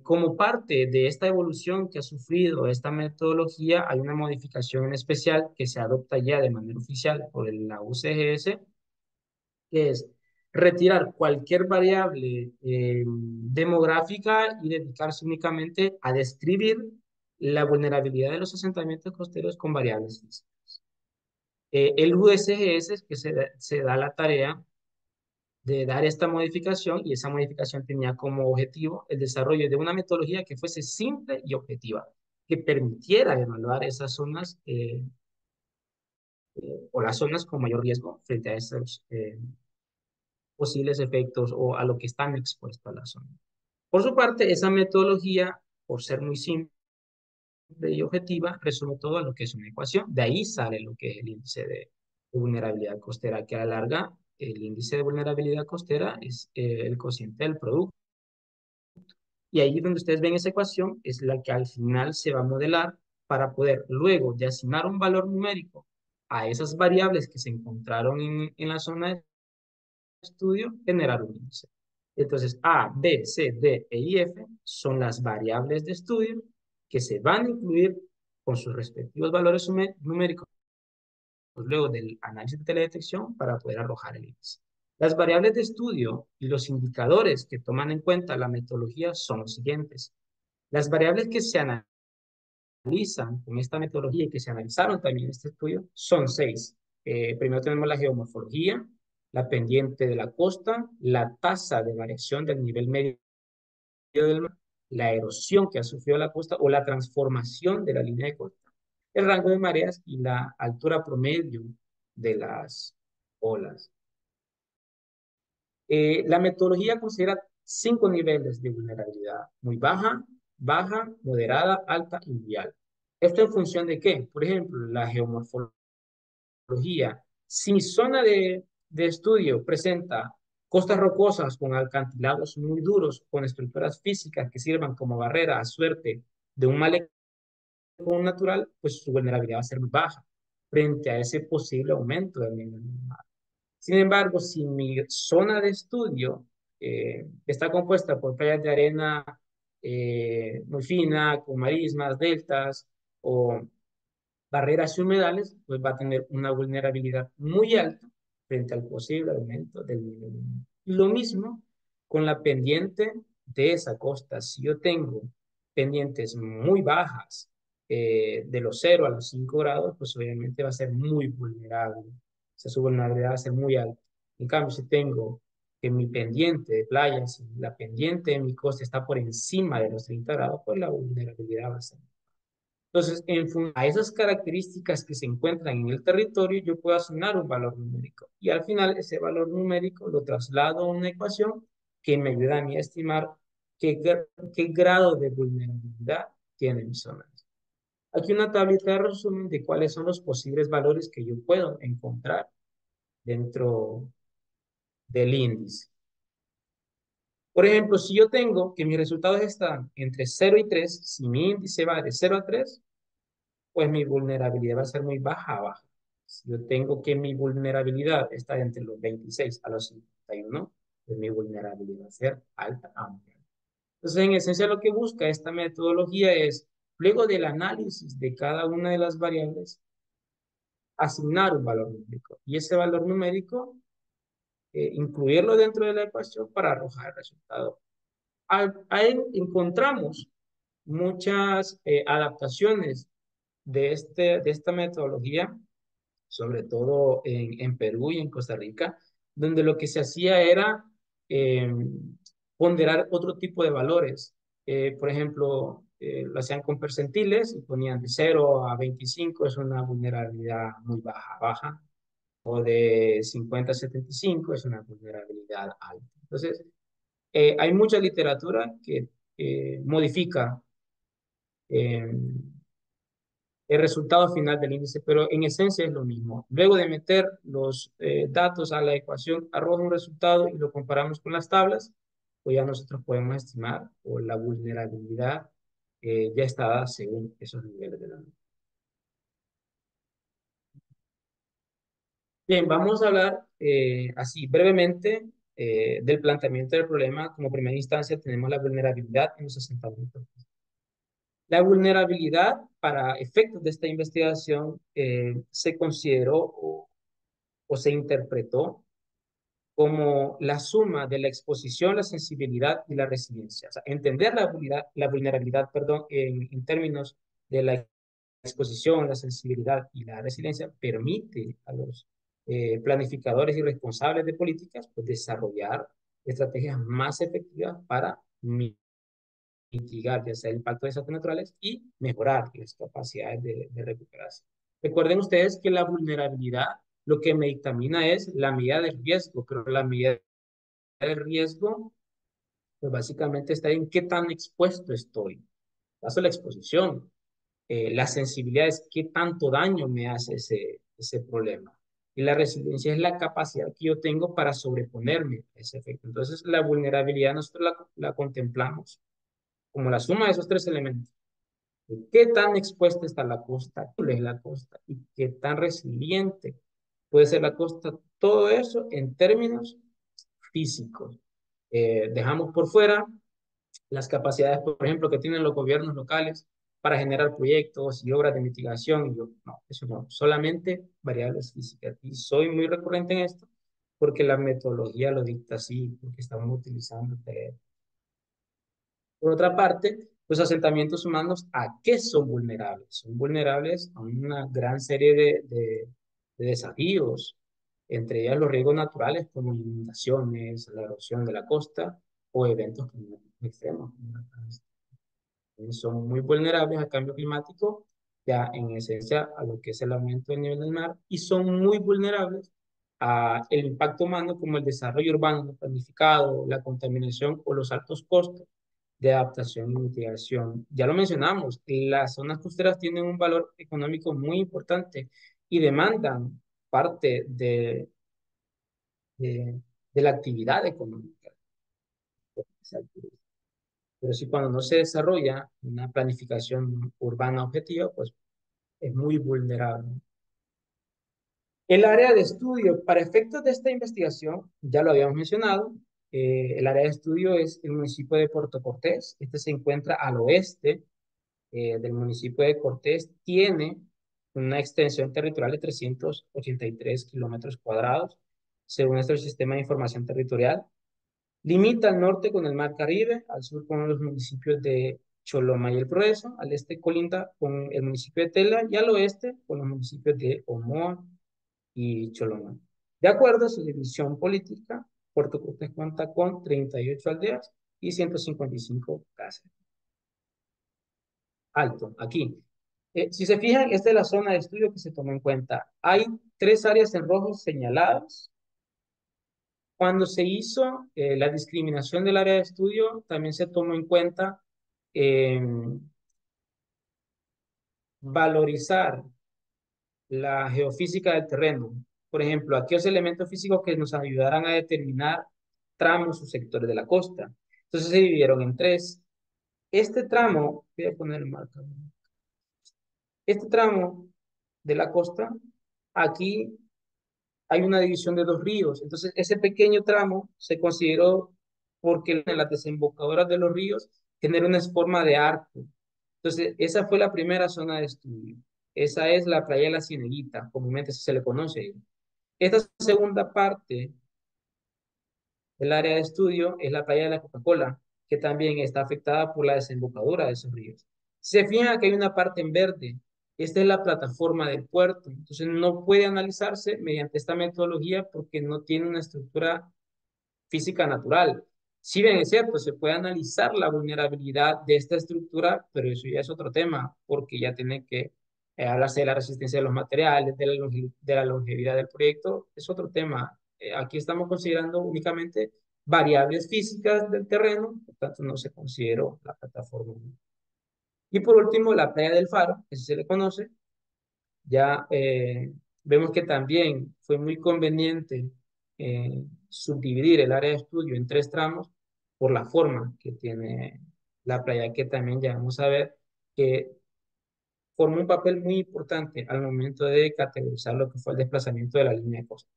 Como parte de esta evolución que ha sufrido esta metodología, hay una modificación en especial que se adopta ya de manera oficial por la UCGS, que es retirar cualquier variable demográfica y dedicarse únicamente a describir la vulnerabilidad de los asentamientos costeros con variables físicas. El USGS es que se da la tarea de dar esta modificación, y esa modificación tenía como objetivo el desarrollo de una metodología que fuese simple y objetiva, que permitiera evaluar esas zonas o las zonas con mayor riesgo frente a esos posibles efectos o a lo que están expuestos a la zona. Por su parte, esa metodología, por ser muy simple y objetiva, resume todo a lo que es una ecuación. De ahí sale lo que es el índice de vulnerabilidad costera, que a la larga, el índice de vulnerabilidad costera es el cociente del producto. Y ahí donde ustedes ven esa ecuación es la que al final se va a modelar para poder luego de asignar un valor numérico a esas variables que se encontraron en la zona de estudio, generar un índice. Entonces, A, B, C, D e I, F son las variables de estudio que se van a incluir con sus respectivos valores numéricos luego del análisis de teledetección para poder arrojar el índice. Las variables de estudio y los indicadores que toman en cuenta la metodología son los siguientes. Las variables que se analizan con esta metodología y que se analizaron también en este estudio son 6. Primero tenemos la geomorfología, la pendiente de la costa, la tasa de variación del nivel medio del mar, la erosión que ha sufrido la costa o la transformación de la línea de costa, el rango de mareas y la altura promedio de las olas. La metodología considera 5 niveles de vulnerabilidad: muy baja, baja, moderada, alta y muy alta. ¿Esto en función de qué? Por ejemplo, la geomorfología. Si mi zona de estudio presenta costas rocosas con acantilados muy duros, con estructuras físicas que sirvan como barrera a suerte de un malecón natural, pues su vulnerabilidad va a ser muy baja frente a ese posible aumento del nivel del mar. Sin embargo, si mi zona de estudio está compuesta por playas de arena muy fina, con marismas, deltas o barreras y humedales, pues va a tener una vulnerabilidad muy alta frente al posible aumento del nivel del mar. Lo mismo con la pendiente de esa costa. Si yo tengo pendientes muy bajas, de los 0 a los 5 grados, pues obviamente va a ser muy vulnerable. O sea, su vulnerabilidad va a ser muy alta. En cambio, si tengo que mi pendiente de playas, la pendiente de mi costa está por encima de los 30 grados, pues la vulnerabilidad va a ser. Entonces, en función a esas características que se encuentran en el territorio, yo puedo asignar un valor numérico. Y al final, ese valor numérico lo traslado a una ecuación que me ayuda a mí a estimar qué grado de vulnerabilidad tiene mi zona. Aquí una tablita de resumen de cuáles son los posibles valores que yo puedo encontrar dentro del índice. Por ejemplo, si yo tengo que mis resultados están entre 0 y 3, si mi índice va de 0 a 3, pues mi vulnerabilidad va a ser muy baja. Si yo tengo que mi vulnerabilidad está entre los 26 a los 51, pues mi vulnerabilidad va a ser alta. Entonces, en esencia, lo que busca esta metodología es, luego del análisis de cada una de las variables, asignar un valor numérico. Y ese valor numérico, incluirlo dentro de la ecuación para arrojar el resultado. Ahí encontramos muchas adaptaciones de esta metodología, sobre todo en Perú y en Costa Rica, donde lo que se hacía era eh, ponderar otro tipo de valores. Por ejemplo, lo hacían con percentiles y ponían de 0 a 25, es una vulnerabilidad muy baja, o de 50 a 75 es una vulnerabilidad alta. Entonces, hay mucha literatura que modifica eh, el resultado final del índice, pero en esencia es lo mismo. Luego de meter los datos a la ecuación, arroja un resultado y lo comparamos con las tablas, pues ya nosotros podemos estimar o la vulnerabilidad ya está dada según esos niveles de la norma. Bien, vamos a hablar así brevemente del planteamiento del problema. Como primera instancia tenemos la vulnerabilidad en los asentamientos. La vulnerabilidad para efectos de esta investigación se consideró o se interpretó como la suma de la exposición, la sensibilidad y la resiliencia. O sea, entender la vulnerabilidad, perdón, en términos de la exposición, la sensibilidad y la resiliencia permite a los planificadores y responsables de políticas, pues desarrollar estrategias más efectivas para mitigar ya sea el impacto de desastres naturales y mejorar las capacidades de recuperación. Recuerden ustedes que la vulnerabilidad lo que me dictamina es la medida de riesgo, pero la medida de riesgo pues básicamente está en qué tan expuesto estoy. Caso la exposición, la sensibilidad es qué tanto daño me hace ese problema. Y la resiliencia es la capacidad que yo tengo para sobreponerme a ese efecto. Entonces, la vulnerabilidad nosotros la contemplamos como la suma de esos tres elementos. ¿Qué tan expuesta está la costa? ¿Qué es la costa? ¿Y qué tan resiliente puede ser la costa? Todo eso en términos físicos. Dejamos por fuera las capacidades, por ejemplo, que tienen los gobiernos locales para generar proyectos y obras de mitigación. Y yo, no, eso no, solamente variables físicas. Y soy muy recurrente en esto porque la metodología lo dicta así, porque estamos utilizando por otra parte, los asentamientos humanos, ¿a qué son vulnerables? Son vulnerables a una gran serie de desafíos, entre ellas los riesgos naturales como inundaciones, la erosión de la costa o eventos climáticos extremos. Son muy vulnerables al cambio climático, ya en esencia a lo que es el aumento del nivel del mar, y son muy vulnerables al impacto humano como el desarrollo urbano no planificado, la contaminación o los altos costos de adaptación y mitigación. Ya lo mencionamos, las zonas costeras tienen un valor económico muy importante y demandan parte de la actividad económica. Pero si cuando no se desarrolla una planificación urbana objetiva, pues es muy vulnerable. El área de estudio, para efectos de esta investigación, ya lo habíamos mencionado, el área de estudio es el municipio de Puerto Cortés. Este se encuentra al oeste del municipio de Cortés. Tiene una extensión territorial de 383 kilómetros cuadrados, según nuestro sistema de información territorial. Limita al norte con el Mar Caribe, al sur con los municipios de Choloma y El Progreso, al este colinda con el municipio de Tela y al oeste con los municipios de Omoa y Choloma. De acuerdo a su división política, Puerto Cortés cuenta con 38 aldeas y 155 casas. Alto, aquí. Si se fijan, esta es la zona de estudio que se tomó en cuenta. Hay tres áreas en rojo señaladas. Cuando se hizo la discriminación del área de estudio, también se tomó en cuenta eh, valorizar la geofísica del terreno. Por ejemplo, aquellos elementos físicos que nos ayudaran a determinar tramos o sectores de la costa. Entonces se dividieron en tres. Este tramo, voy a poner el marca. Este tramo de la costa, aquí hay una división de dos ríos. Entonces, ese pequeño tramo se consideró porque en las desembocaduras de los ríos genera una forma de arco. Entonces, esa fue la primera zona de estudio. Esa es la playa de la Cieneguita, comúnmente se le conoce. Esta segunda parte del área de estudio es la playa de la Coca-Cola, que también está afectada por la desembocadura de esos ríos. Se fija que hay una parte en verde. Esta es la plataforma del puerto. Entonces no puede analizarse mediante esta metodología porque no tiene una estructura física natural. Si bien es cierto, se puede analizar la vulnerabilidad de esta estructura, pero eso ya es otro tema, porque ya tiene que hablarse de la resistencia de los materiales, de la longevidad del proyecto, es otro tema. Aquí estamos considerando únicamente variables físicas del terreno, por tanto no se consideró la plataforma. Y por último, la playa del Faro, que se le conoce, ya vemos que también fue muy conveniente subdividir el área de estudio en tres tramos por la forma que tiene la playa, que también ya vamos a ver que formó un papel muy importante al momento de categorizar lo que fue el desplazamiento de la línea de costa.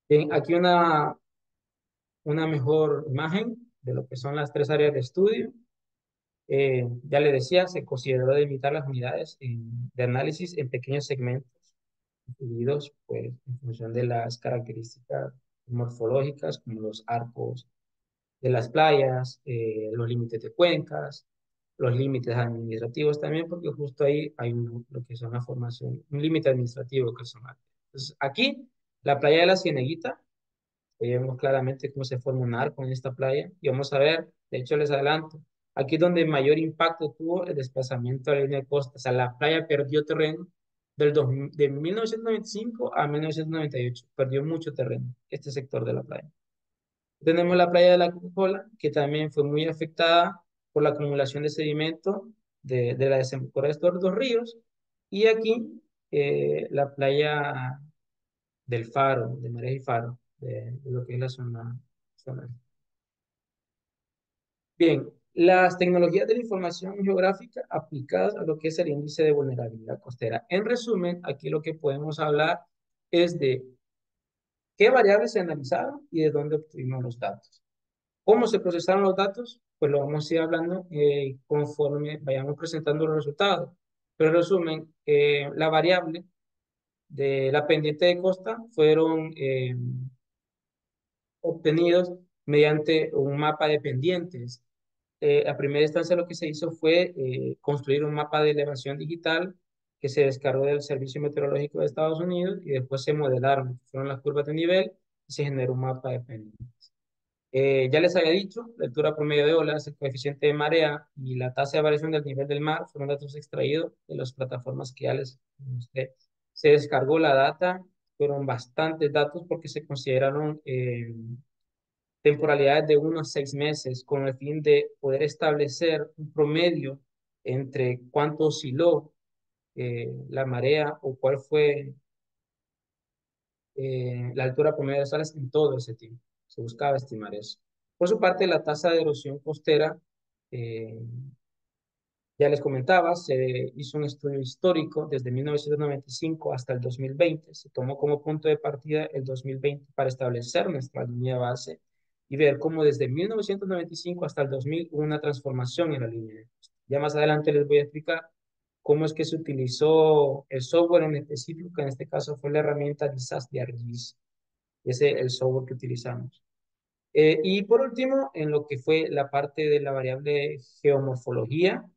Bien, aquí una mejor imagen de lo que son las tres áreas de estudio. Ya le decía, se consideró delimitar las unidades de análisis en pequeños segmentos divididos pues, en función de las características morfológicas, como los arcos de las playas, los límites de cuencas. los límites administrativos también, porque justo ahí hay lo que es una formación, un límite administrativo que son. Entonces, aquí, la playa de la Cieneguita, vemos claramente cómo se forma un arco en esta playa, y vamos a ver, de hecho les adelanto, aquí es donde mayor impacto tuvo el desplazamiento de la línea de costa, o sea, la playa perdió terreno de 1995 a 1998, perdió mucho terreno, este sector de la playa. Tenemos la playa de la Coca-Cola, que también fue muy afectada por la acumulación de sedimento de la desembocadura de estos dos ríos. Y aquí la playa del Faro, de Mareas y Faro, de lo que es la zona. Bien, las tecnologías de la información geográfica aplicadas a lo que es el índice de vulnerabilidad costera. En resumen, aquí lo que podemos hablar es de qué variables se analizaron y de dónde obtuvimos los datos. ¿Cómo se procesaron los datos? Pues lo vamos a ir hablando conforme vayamos presentando los resultados. Pero en resumen, la variable de la pendiente de costa fueron obtenidos mediante un mapa de pendientes. A primera instancia lo que se hizo fue construir un mapa de elevación digital que se descargó del Servicio Meteorológico de Estados Unidos y después se modelaron, fueron las curvas de nivel y se generó un mapa de pendientes. Ya les había dicho, la altura promedio de olas, el coeficiente de marea y la tasa de variación del nivel del mar fueron datos extraídos de las plataformas que ya les mostré. Se descargó la data, fueron bastantes datos porque se consideraron temporalidades de 1 a 6 meses con el fin de poder establecer un promedio entre cuánto osciló la marea o cuál fue la altura promedio de las olas en todo ese tiempo. Se buscaba estimar eso. Por su parte, la tasa de erosión costera, eh, ya les comentaba, se hizo un estudio histórico desde 1995 hasta el 2020. Se tomó como punto de partida el 2020 para establecer nuestra línea base y ver cómo desde 1995 hasta el 2000 hubo una transformación en la línea de costa. Ya más adelante les voy a explicar cómo es que se utilizó el software en específico, que en este caso fue la herramienta Disaster ArcGIS. Ese es el software que utilizamos. Y por último, en lo que fue la parte de la variable geomorfología,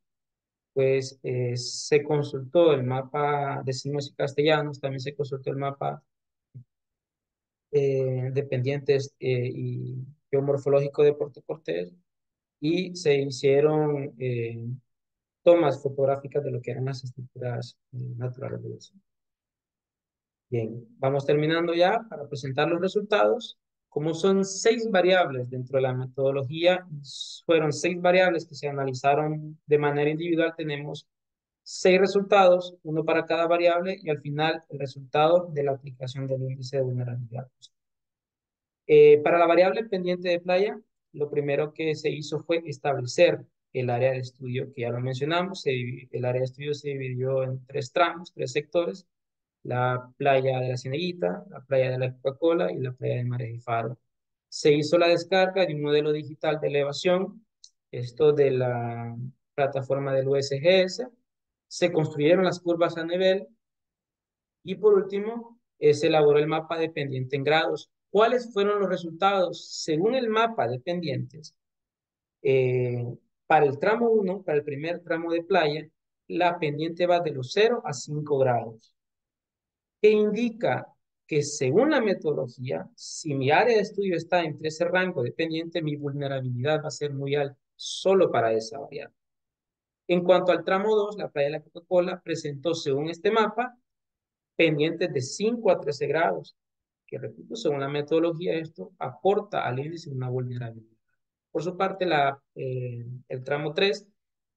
pues se consultó el mapa de signos y castellanos, también se consultó el mapa de pendientes y geomorfológico de Puerto Cortés y se hicieron tomas fotográficas de lo que eran las estructuras naturales de la zona. Bien, vamos terminando ya para presentar los resultados. Como son 6 variables dentro de la metodología, fueron 6 variables que se analizaron de manera individual, tenemos 6 resultados, uno para cada variable y al final el resultado de la aplicación del índice de vulnerabilidad. Para la variable pendiente de playa, lo primero que se hizo fue establecer el área de estudio, que ya lo mencionamos. El área de estudio se dividió en 3 tramos, 3 sectores: la playa de la Cieneguita, la playa de la Coca-Cola y la playa de Mareas y Faro. Se hizo la descarga de un modelo digital de elevación, esto de la plataforma del USGS. Se construyeron las curvas a nivel y por último se elaboró el mapa de pendiente en grados. ¿Cuáles fueron los resultados? Según el mapa de pendientes, eh, para el tramo 1, para el primer tramo de playa, la pendiente va de los 0 a 5 grados, que indica que según la metodología, si mi área de estudio está entre ese rango de pendiente, mi vulnerabilidad va a ser muy alta, solo para esa variable. En cuanto al tramo 2, la playa de la Coca-Cola presentó, según este mapa, pendientes de 5 a 13 grados, que repito, según la metodología, esto aporta al índice una vulnerabilidad. Por su parte, el tramo 3,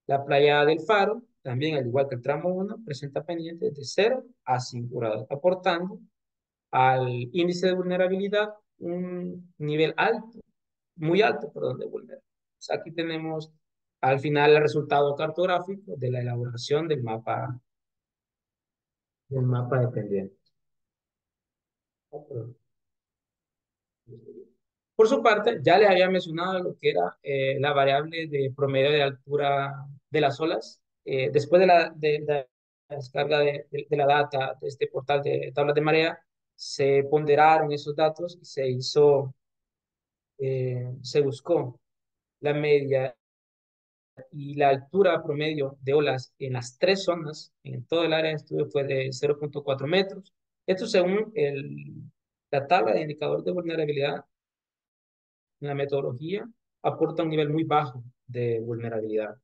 la playa del Faro, también al igual que el tramo 1, presenta pendientes de 0 a 5 grados, aportando al índice de vulnerabilidad un nivel alto, muy alto, perdón, de vulnerabilidad. O sea, aquí tenemos al final el resultado cartográfico de la elaboración del mapa de pendientes. Por su parte, ya le había mencionado lo que era la variable de promedio de altura de las olas. Después de la descarga de la data de este portal de tablas de marea, se ponderaron esos datos y se buscó la media y la altura promedio de olas en las tres zonas, en todo el área de estudio, fue de 0,4 metros. Esto según la tabla de indicador de vulnerabilidad en la metodología, aporta un nivel muy bajo de vulnerabilidad.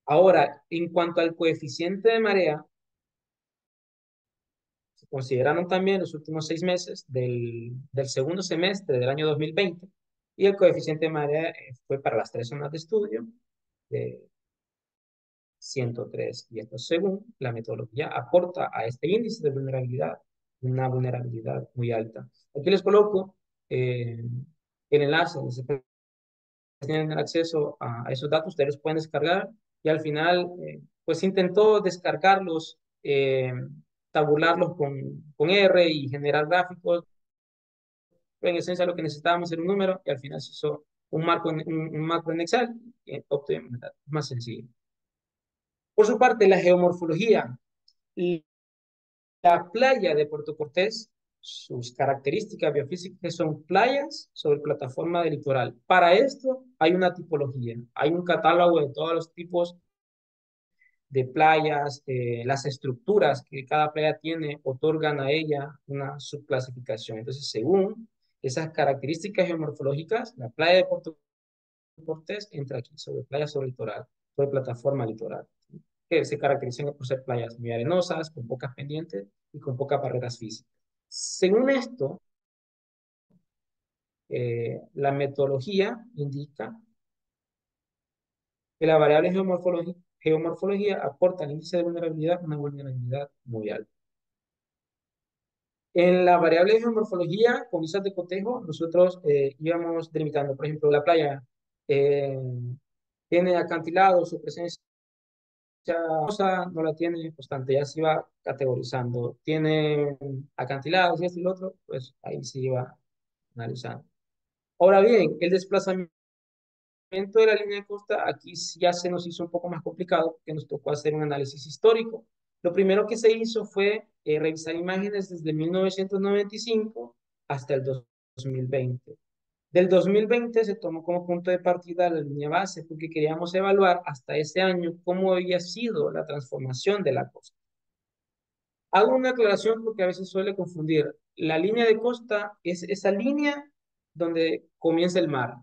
Ahora, en cuanto al coeficiente de marea, se consideraron también los últimos 6 meses del segundo semestre del año 2020 y el coeficiente de marea fue para las tres zonas de estudio de 103. Y esto según la metodología aporta a este índice de vulnerabilidad una vulnerabilidad muy alta. Aquí les coloco el enlace donde se tienen acceso a esos datos, ustedes los pueden descargar y al final pues intentó descargarlos, tabularlos con R y generar gráficos. Pero en esencia lo que necesitábamos era un número y al final se hizo un marco, un macro en Excel y obtuvimos datos más sencillo. Por su parte, la geomorfología. La playa de Puerto Cortés, sus características biofísicas son playas sobre plataforma de litoral. Para esto hay una tipología, hay un catálogo de todos los tipos de playas, las estructuras que cada playa tiene otorgan a ella una subclasificación. Entonces, según esas características geomorfológicas, la playa de Puerto Cortés entra aquí, sobre playa sobre litoral, sobre plataforma litoral, ¿sí? Que se caracterizan por ser playas muy arenosas, con pocas pendientes y con pocas barreras físicas. Según esto, la metodología indica que la variable geomorfología aporta al índice de vulnerabilidad una vulnerabilidad muy alta. En la variable geomorfología, con vistas de cotejo, nosotros íbamos delimitando, por ejemplo, la playa eh, tiene acantilados, su presencia cosa no la tiene constante, ya se iba categorizando. Tiene acantilados y esto y lo otro, pues ahí se iba analizando. Ahora bien, el desplazamiento de la línea de costa, aquí sí ya se nos hizo un poco más complicado porque nos tocó hacer un análisis histórico. Lo primero que se hizo fue revisar imágenes desde 1995 hasta el 2020. Del 2020 se tomó como punto de partida la línea base porque queríamos evaluar hasta ese año cómo había sido la transformación de la costa. Hago una aclaración porque a veces suele confundir. La línea de costa es esa línea donde comienza el mar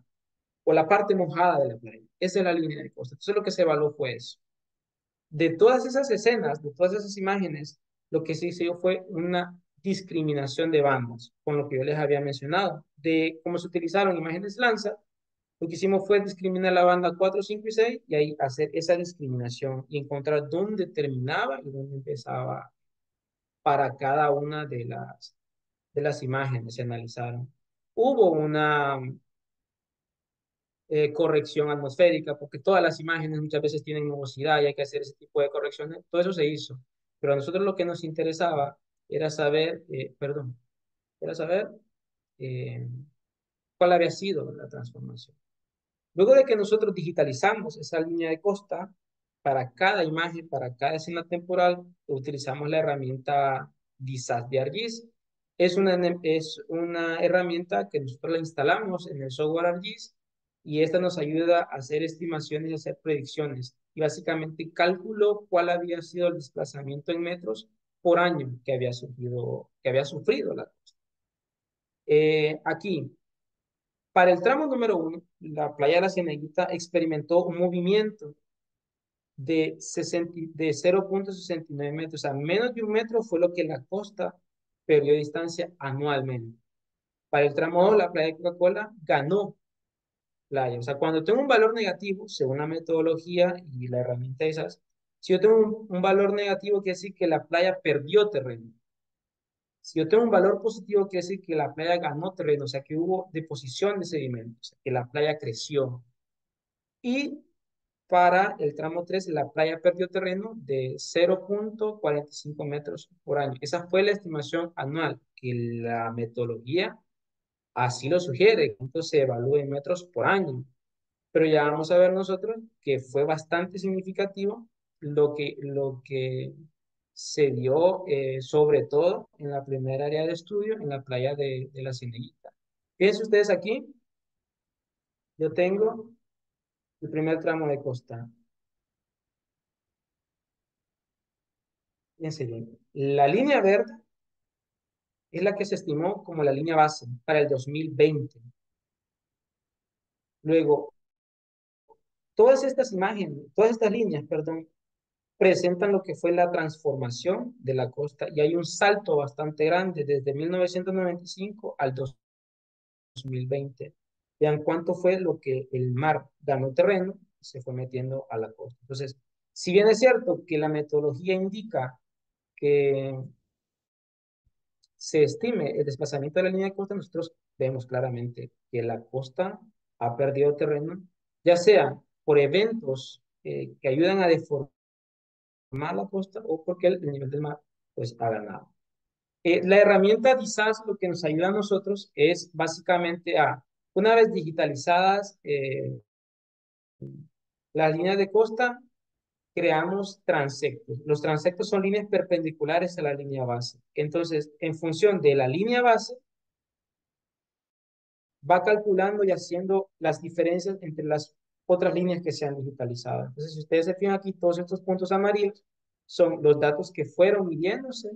o la parte mojada de la playa. Esa es la línea de costa. Entonces lo que se evaluó fue eso. De todas esas escenas, de todas esas imágenes, lo que se hizo fue una discriminación de bandas, con lo que yo les había mencionado. De cómo se utilizaron imágenes Landsat, lo que hicimos fue discriminar la banda 4, 5 y 6 y ahí hacer esa discriminación y encontrar dónde terminaba y dónde empezaba para cada una de las imágenes se analizaron. Hubo una corrección atmosférica, porque todas las imágenes muchas veces tienen nubosidad y hay que hacer ese tipo de correcciones. Todo eso se hizo. Pero a nosotros lo que nos interesaba era saber, era saber eh, cuál había sido la transformación. Luego de que nosotros digitalizamos esa línea de costa, para cada imagen, para cada escena temporal, utilizamos la herramienta DISAS de ArcGIS. Es una herramienta que nosotros la instalamos en el software ArcGIS y esta nos ayuda a hacer estimaciones y hacer predicciones. Y básicamente calculó cuál había sido el desplazamiento en metros por año que había sufrido la costa. Aquí, para el tramo número 1, la playa de la Cieneguita experimentó un movimiento de 0,69 metros, o sea, menos de un metro fue lo que la costa perdió distancia anualmente. Para el tramo 2, la playa de Coca-Cola ganó playa. O sea, cuando tengo un valor negativo, según la metodología y la herramienta de esas, si yo tengo un valor negativo, quiere decir que la playa perdió terreno. Si yo tengo un valor positivo, quiere decir que la playa ganó terreno, o sea, que hubo deposición de sedimentos, o sea, que la playa creció. Y para el tramo 3, la playa perdió terreno de 0,45 metros por año. Esa fue la estimación anual, que la metodología así lo sugiere, que se evalúe en metros por año. Pero ya vamos a ver nosotros que fue bastante significativo lo que se dio, sobre todo en la primera área de estudio, en la playa de la Cieneguita. Fíjense ustedes aquí Yo tengo el primer tramo de costa. Fíjense bien. La línea verde es la que se estimó como la línea base para el 2020. Luego, todas estas imágenes, todas estas líneas, perdón, presentan lo que fue la transformación de la costa y hay un salto bastante grande desde 1995 al 2020. Vean cuánto fue lo que el mar ganó terreno y se fue metiendo a la costa. Entonces, si bien es cierto que la metodología indica que se estime el desplazamiento de la línea de costa, nosotros vemos claramente que la costa ha perdido terreno, ya sea por eventos que ayudan a deformar la costa o porque el nivel del mar pues ha ganado. La herramienta DISAS lo que nos ayuda a nosotros es básicamente a, una vez digitalizadas las líneas de costa, creamos transectos. Los transectos son líneas perpendiculares a la línea base. Entonces, en función de la línea base, va calculando y haciendo las diferencias entre las otras líneas que se han digitalizado. Entonces, si ustedes se fijan aquí, todos estos puntos amarillos son los datos que fueron midiéndose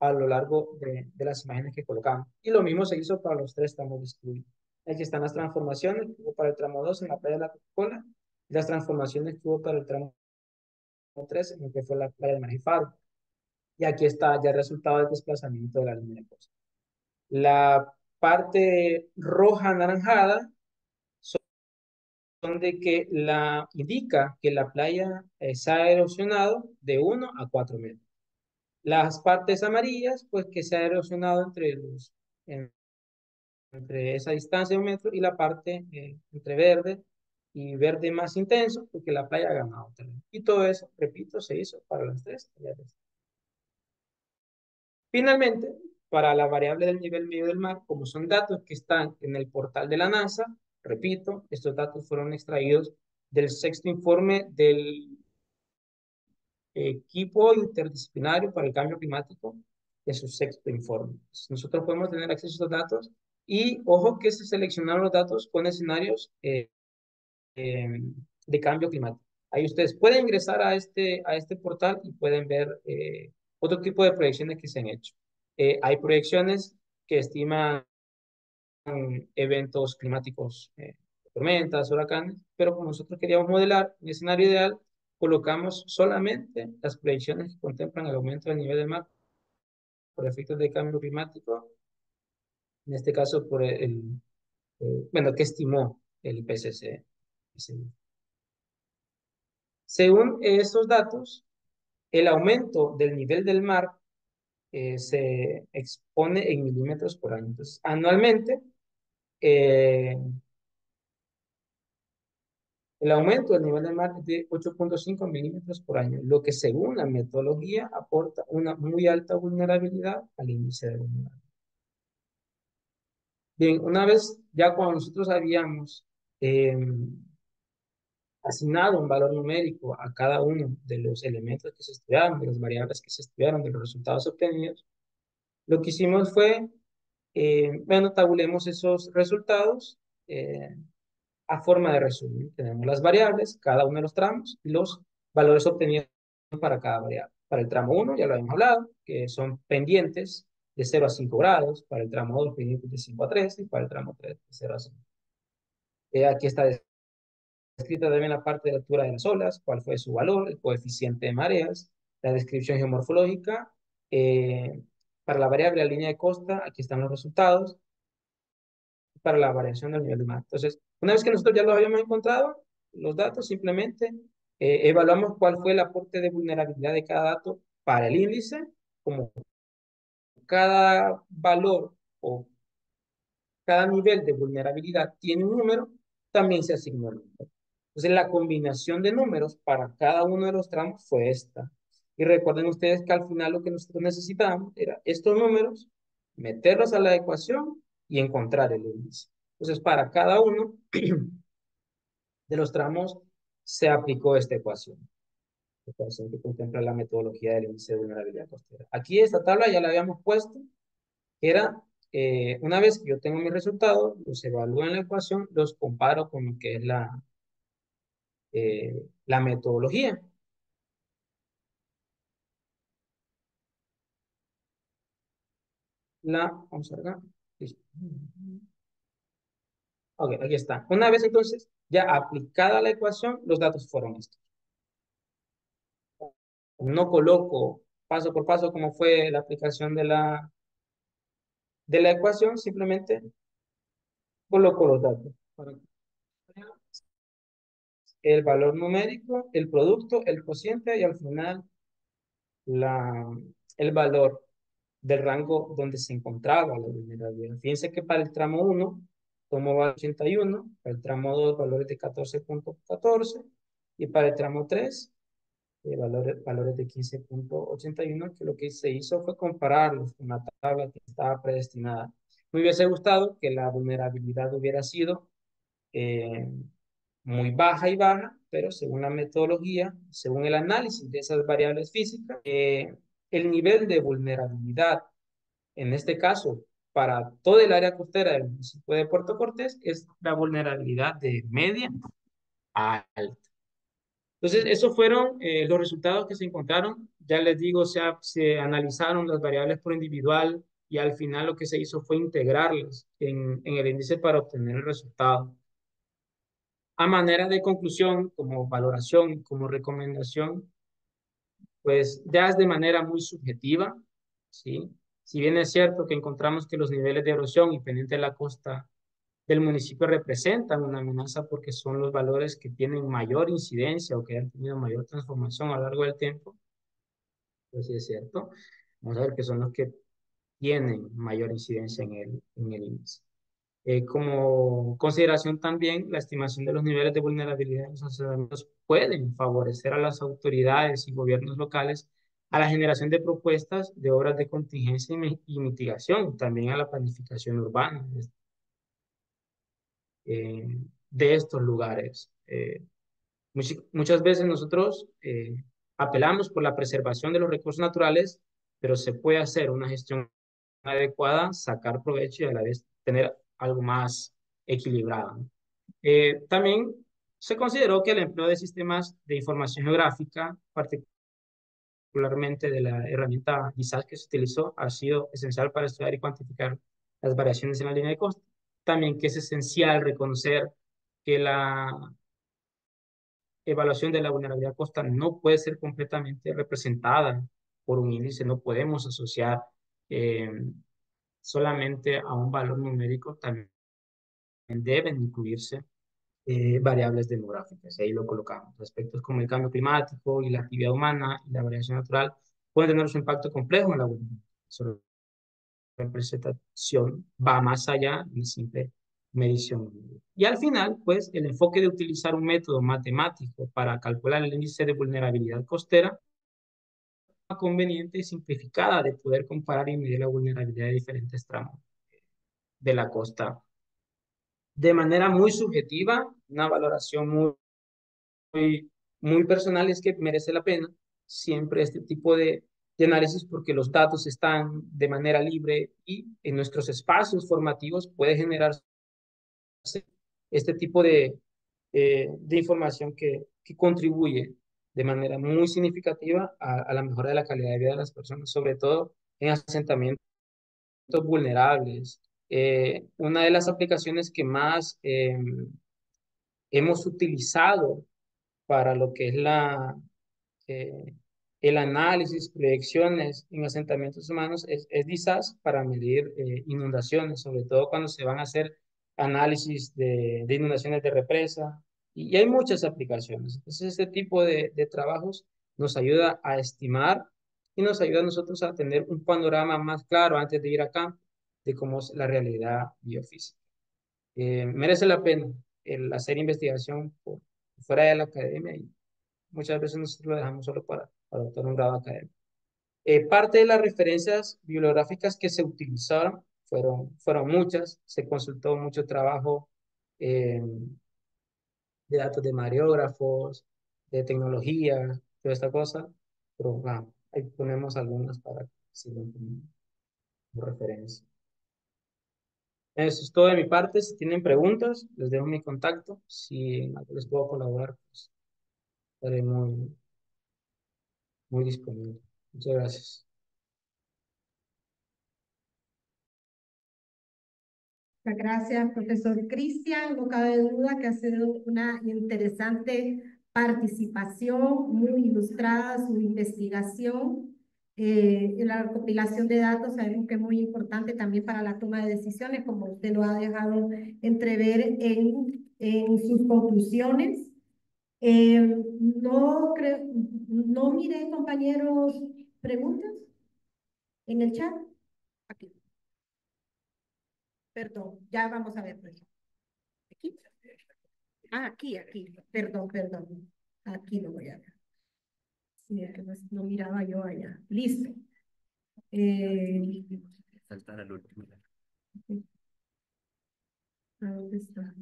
a lo largo de las imágenes que colocamos. Y lo mismo se hizo para los tres tramos de estudio. Aquí están las transformaciones que hubo para el tramo 2 en la playa de la Coca-Cola y las transformaciones que hubo para el tramo 3 en lo que fue la playa de Marifaro. Y aquí está ya el resultado del desplazamiento de la línea de costa. La parte roja anaranjada son de que la indica que la playa se ha erosionado de 1 a 4 metros. Las partes amarillas, pues que se ha erosionado entre esa distancia de 1 metro y la parte entre verde y verde más intenso, porque la playa ha ganado terreno. Y todo eso, repito, se hizo para las tres talleres. Finalmente, para la variable del nivel medio del mar, como son datos que están en el portal de la NASA, repito, estos datos fueron extraídos del sexto informe del equipo interdisciplinario para el cambio climático, de su sexto informe. Nosotros podemos tener acceso a estos datos y ojo que se seleccionaron los datos con escenarios eh, de cambio climático. Ahí ustedes pueden ingresar a este portal y pueden ver otro tipo de proyecciones que se han hecho. Hay proyecciones que estiman eventos climáticos, tormentas, huracanes, pero como nosotros queríamos modelar un escenario ideal, colocamos solamente las proyecciones que contemplan el aumento del nivel del mar por efectos de cambio climático, en este caso por bueno, que estimó el IPCC. Según estos datos, el aumento del nivel del mar se expone en milímetros por año. Entonces, anualmente, eh, el aumento del nivel del mar es de 8,5 milímetros por año, lo que según la metodología aporta una muy alta vulnerabilidad al índice de vulnerabilidad. Bien, una vez ya cuando nosotros habíamos eh, asignado un valor numérico a cada uno de los elementos que se estudiaron, de las variables que se estudiaron, de los resultados obtenidos, lo que hicimos fue, bueno, tabulemos esos resultados a forma de resumen. Tenemos las variables, cada uno de los tramos y los valores obtenidos para cada variable. Para el tramo 1, ya lo habíamos hablado, que son pendientes de 0 a 5 grados, para el tramo 2, pendientes de 5 a 3 y para el tramo 3, de 0 a 5. Aquí está descrita también la parte de la altura de las olas, cuál fue su valor, el coeficiente de mareas, la descripción geomorfológica. eh, para la variable la línea de costa, aquí están los resultados para la variación del nivel del mar. Entonces, una vez que nosotros ya lo habíamos encontrado, los datos, simplemente evaluamos cuál fue el aporte de vulnerabilidad de cada dato para el índice, como cada valor o cada nivel de vulnerabilidad tiene un número, también se asignó el número. Entonces, la combinación de números para cada uno de los tramos fue esta. Y recuerden ustedes que al final lo que nosotros necesitábamos era estos números, meterlos a la ecuación y encontrar el índice. Entonces, para cada uno de los tramos se aplicó esta ecuación que contempla la metodología del índice de vulnerabilidad costera. Aquí esta tabla ya la habíamos puesto, que era una vez que yo tengo mi resultado, los evalúo en la ecuación, los comparo con lo que es la metodología. Vamos a ver acá. Listo. Ok, aquí está. Una vez entonces ya aplicada la ecuación, los datos fueron estos. No coloco paso por paso cómo fue la aplicación de la ecuación, simplemente coloco los datos. El valor numérico, el producto, el cociente y al final la, el valor del rango donde se encontraba la vulnerabilidad. Fíjense que para el tramo 1 tomó 81, para el tramo 2 valores de 14.14 y para el tramo 3 valores de 15.81, que lo que se hizo fue compararlos con la tabla que estaba predestinada. Me hubiese gustado que la vulnerabilidad hubiera sido eh, muy baja y baja, pero según la metodología, según el análisis de esas variables físicas, el nivel de vulnerabilidad, en este caso, para todo el área costera del municipio de Puerto Cortés, es la vulnerabilidad de media a alta. Entonces, esos fueron los resultados que se encontraron. Ya les digo, se analizaron las variables por individual y al final lo que se hizo fue integrarlas en el índice para obtener el resultado. A manera de conclusión, como valoración, como recomendación, pues ya es de manera muy subjetiva, ¿sí? Si bien es cierto que encontramos que los niveles de erosión y pendiente de la costa del municipio representan una amenaza porque son los valores que tienen mayor incidencia o que han tenido mayor transformación a lo largo del tiempo, pues sí es cierto. Vamos a ver que son los que tienen mayor incidencia en el índice. Como consideración también, la estimación de los niveles de vulnerabilidad de los asentamientos pueden favorecer a las autoridades y gobiernos locales a la generación de propuestas de obras de contingencia y mitigación, también a la planificación urbana eh, de estos lugares. Muchas veces nosotros apelamos por la preservación de los recursos naturales, pero se puede hacer una gestión adecuada, sacar provecho y a la vez tener algo más equilibrado, ¿no? También se consideró que el empleo de sistemas de información geográfica, particularmente de la herramienta GISAS que se utilizó, ha sido esencial para estudiar y cuantificar las variaciones en la línea de costa. También que es esencial reconocer que la evaluación de la vulnerabilidad costa no puede ser completamente representada por un índice, no podemos asociar eh, solamente a un valor numérico, también deben incluirse variables demográficas. Ahí lo colocamos. Aspectos como el cambio climático y la actividad humana y la variación natural pueden tener su impacto complejo en la vulnerabilidad. Su representación va más allá de simple medición. Y al final, pues, el enfoque de utilizar un método matemático para calcular el índice de vulnerabilidad costera conveniente y simplificada de poder comparar y medir la vulnerabilidad de diferentes tramos de la costa de manera muy subjetiva, una valoración muy, muy personal, es que merece la pena siempre este tipo de análisis porque los datos están de manera libre y en nuestros espacios formativos puede generarse este tipo de información que contribuye de manera muy significativa a la mejora de la calidad de vida de las personas, sobre todo en asentamientos vulnerables. Una de las aplicaciones que más hemos utilizado para lo que es eh, el análisis, proyecciones en asentamientos humanos es DISAS para medir inundaciones, sobre todo cuando se van a hacer análisis de inundaciones de represa, y hay muchas aplicaciones. Entonces, este tipo de trabajos nos ayuda a estimar y nos ayuda a nosotros a tener un panorama más claro antes de ir a campo de cómo es la realidad biofísica. Merece la pena el hacer investigación fuera de la academia y muchas veces nosotros lo dejamos solo para obtener un grado académico. Parte de las referencias bibliográficas que se utilizaron fueron muchas, se consultó mucho trabajo eh, de datos de mareógrafos, de tecnología, toda esta cosa, pero ahí ponemos algunas para que sirvan como referencia. Eso es todo de mi parte. Si tienen preguntas, les dejo mi contacto. Si en algo les puedo colaborar, pues estaré muy disponible. Muchas gracias. Muchas gracias, profesor Cristian. No cabe duda que ha sido una interesante participación, muy ilustrada su investigación. La recopilación de datos sabemos que es muy importante también para la toma de decisiones, como usted lo ha dejado entrever en sus conclusiones. No creo, no miré, compañeros, preguntas en el chat. Aquí, perdón, ya vamos a ver. Pues. Aquí. Ah, aquí. Perdón. Aquí lo voy a ver. Sí, es que no miraba yo allá. Listo. Eh, Saltar al último. ¿A dónde está?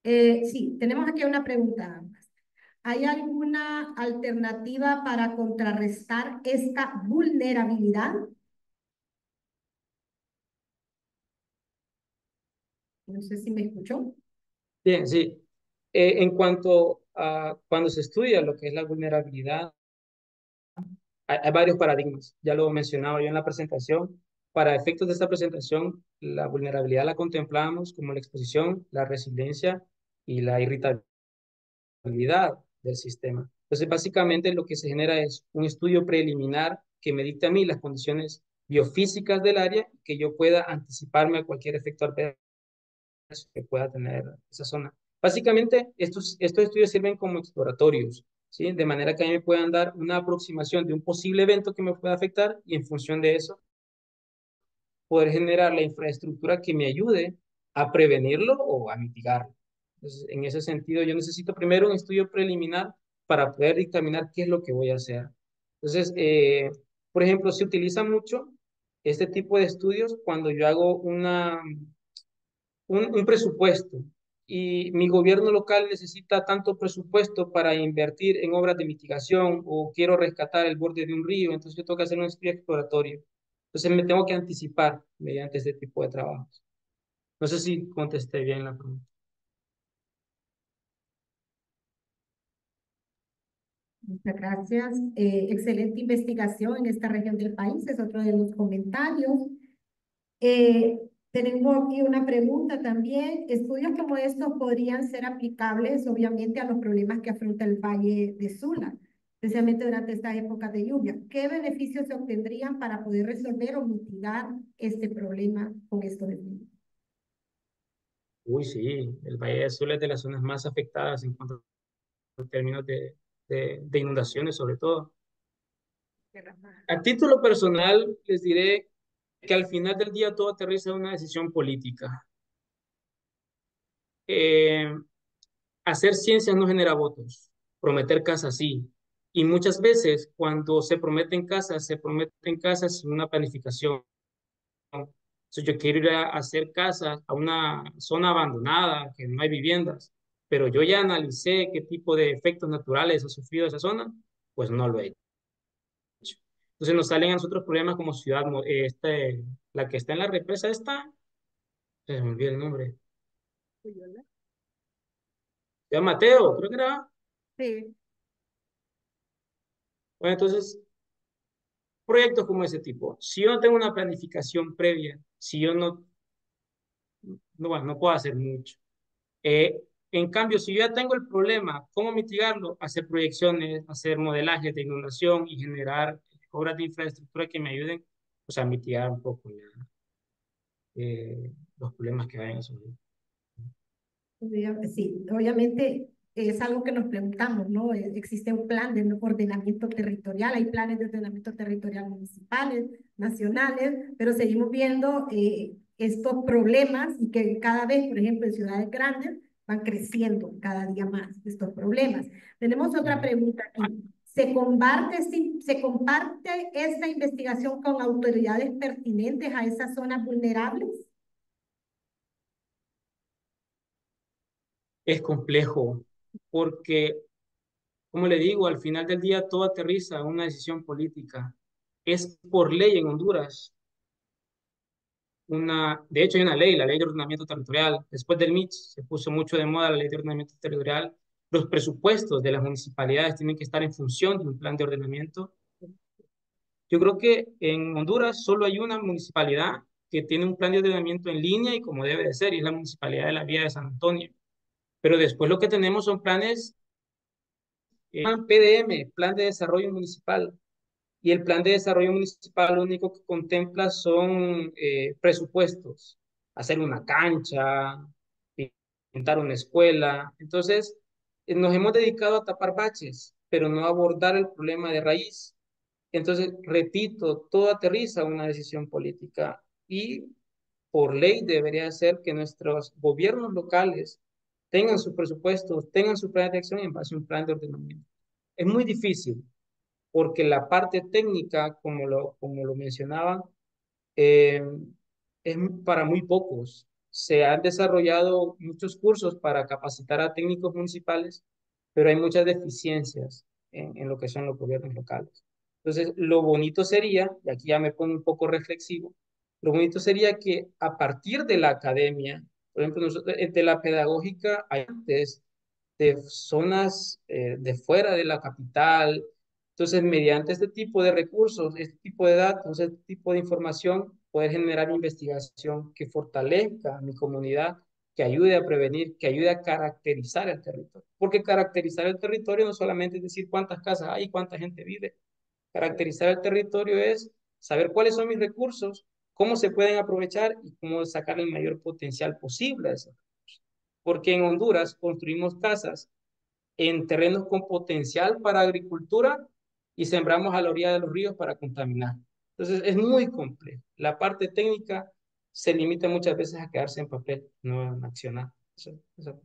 Sí, tenemos aquí una pregunta. ¿Hay alguna alternativa para contrarrestar esta vulnerabilidad? No sé si me escuchó. Bien, sí. En cuanto a cuando se estudia lo que es la vulnerabilidad, hay varios paradigmas. Ya lo mencionaba yo en la presentación. Para efectos de esta presentación, la vulnerabilidad la contemplamos como la exposición, la resiliencia y la irritabilidad del sistema. Entonces, básicamente lo que se genera es un estudio preliminar que me dicte a mí las condiciones biofísicas del área, que yo pueda anticiparme a cualquier efecto adverso que pueda tener esa zona. Básicamente, estos estudios sirven como exploratorios, ¿sí? De manera que a mí me puedan dar una aproximación de un posible evento que me pueda afectar y en función de eso poder generar la infraestructura que me ayude a prevenirlo o a mitigarlo. Entonces, en ese sentido, yo necesito primero un estudio preliminar para poder dictaminar qué es lo que voy a hacer. Entonces, por ejemplo, se utiliza mucho este tipo de estudios cuando yo hago un presupuesto y mi gobierno local necesita tanto presupuesto para invertir en obras de mitigación o quiero rescatar el borde de un río, entonces yo tengo que hacer un estudio exploratorio. Entonces me tengo que anticipar mediante este tipo de trabajos. No sé si contesté bien la pregunta. Muchas gracias. Excelente investigación en esta región del país, es otro de los comentarios. Eh, Tenemos aquí una pregunta también. Estudios como estos podrían ser aplicables, obviamente, a los problemas que afronta el Valle de Sula, especialmente durante estas épocas de lluvia. ¿Qué beneficios se obtendrían para poder resolver o mitigar este problema con estos estudios? Uy, sí, el Valle de Sula es de las zonas más afectadas en cuanto a términos de inundaciones, sobre todo. A título personal, les diré que al final del día todo aterriza en una decisión política. Eh, Hacer ciencias no genera votos, prometer casas sí. Y muchas veces cuando se prometen casas sin una planificación. Entonces yo quiero ir a hacer casas a una zona abandonada, que no hay viviendas, pero yo ya analicé qué tipo de efectos naturales ha sufrido esa zona, pues no lo he hecho. Entonces nos salen a nosotros problemas como ciudad, la que está en la represa esta, se me olvidó el nombre, ya Mateo, creo que era. Sí. Bueno, entonces, proyectos como ese tipo, si yo no tengo una planificación previa, si yo bueno, no puedo hacer mucho. Eh, en cambio, si yo ya tengo el problema, ¿cómo mitigarlo? Hacer proyecciones, hacer modelajes de inundación y generar obras de infraestructura que me ayuden pues, a mitigar un poco los problemas que vayan a surgir. Sí, obviamente es algo que nos preguntamos, ¿no? Existe un plan de ordenamiento territorial, hay planes de ordenamiento territorial municipales, nacionales, pero seguimos viendo estos problemas y que cada vez, por ejemplo, en ciudades grandes, van creciendo cada día más estos problemas. Tenemos otra pregunta aquí. ¿Se comparte esta investigación con autoridades pertinentes a esas zonas vulnerables? Es complejo porque, como le digo, al final del día todo aterriza en una decisión política. Es por ley en Honduras de hecho hay una ley, la Ley de Ordenamiento Territorial. Después del MIT se puso mucho de moda la Ley de Ordenamiento Territorial. Los presupuestos de las municipalidades tienen que estar en función de un plan de ordenamiento. Yo creo que en Honduras solo hay una municipalidad que tiene un plan de ordenamiento en línea y como debe de ser, y es la Municipalidad de la Villa de San Antonio. Pero después lo que tenemos son planes, PDM, Plan de Desarrollo Municipal. Y el plan de desarrollo municipal lo único que contempla son presupuestos, hacer una cancha, pintar una escuela. Entonces, nos hemos dedicado a tapar baches, pero no a abordar el problema de raíz. Entonces, repito, todo aterriza a una decisión política y por ley debería ser que nuestros gobiernos locales tengan sus presupuestos, tengan su plan de acción en base a un plan de ordenamiento. Es muy difícil porque la parte técnica, como lo mencionaba, eh, es para muy pocos. Se han desarrollado muchos cursos para capacitar a técnicos municipales, pero hay muchas deficiencias en lo que son los gobiernos locales. Entonces, lo bonito sería, y aquí ya me pongo un poco reflexivo, lo bonito sería que a partir de la academia, por ejemplo, nosotros, de la pedagógica, antes de zonas de fuera de la capital. Entonces, mediante este tipo de recursos, este tipo de datos, este tipo de información, poder generar investigación que fortalezca a mi comunidad, que ayude a prevenir, que ayude a caracterizar el territorio. Porque caracterizar el territorio no solamente es decir cuántas casas hay, cuánta gente vive. Caracterizar el territorio es saber cuáles son mis recursos, cómo se pueden aprovechar y cómo sacar el mayor potencial posible a esos recursos. Porque en Honduras construimos casas en terrenos con potencial para agricultura y sembramos a la orilla de los ríos para contaminar. Entonces es muy complejo. La parte técnica se limita muchas veces a quedarse en papel, no en accionar. Eso.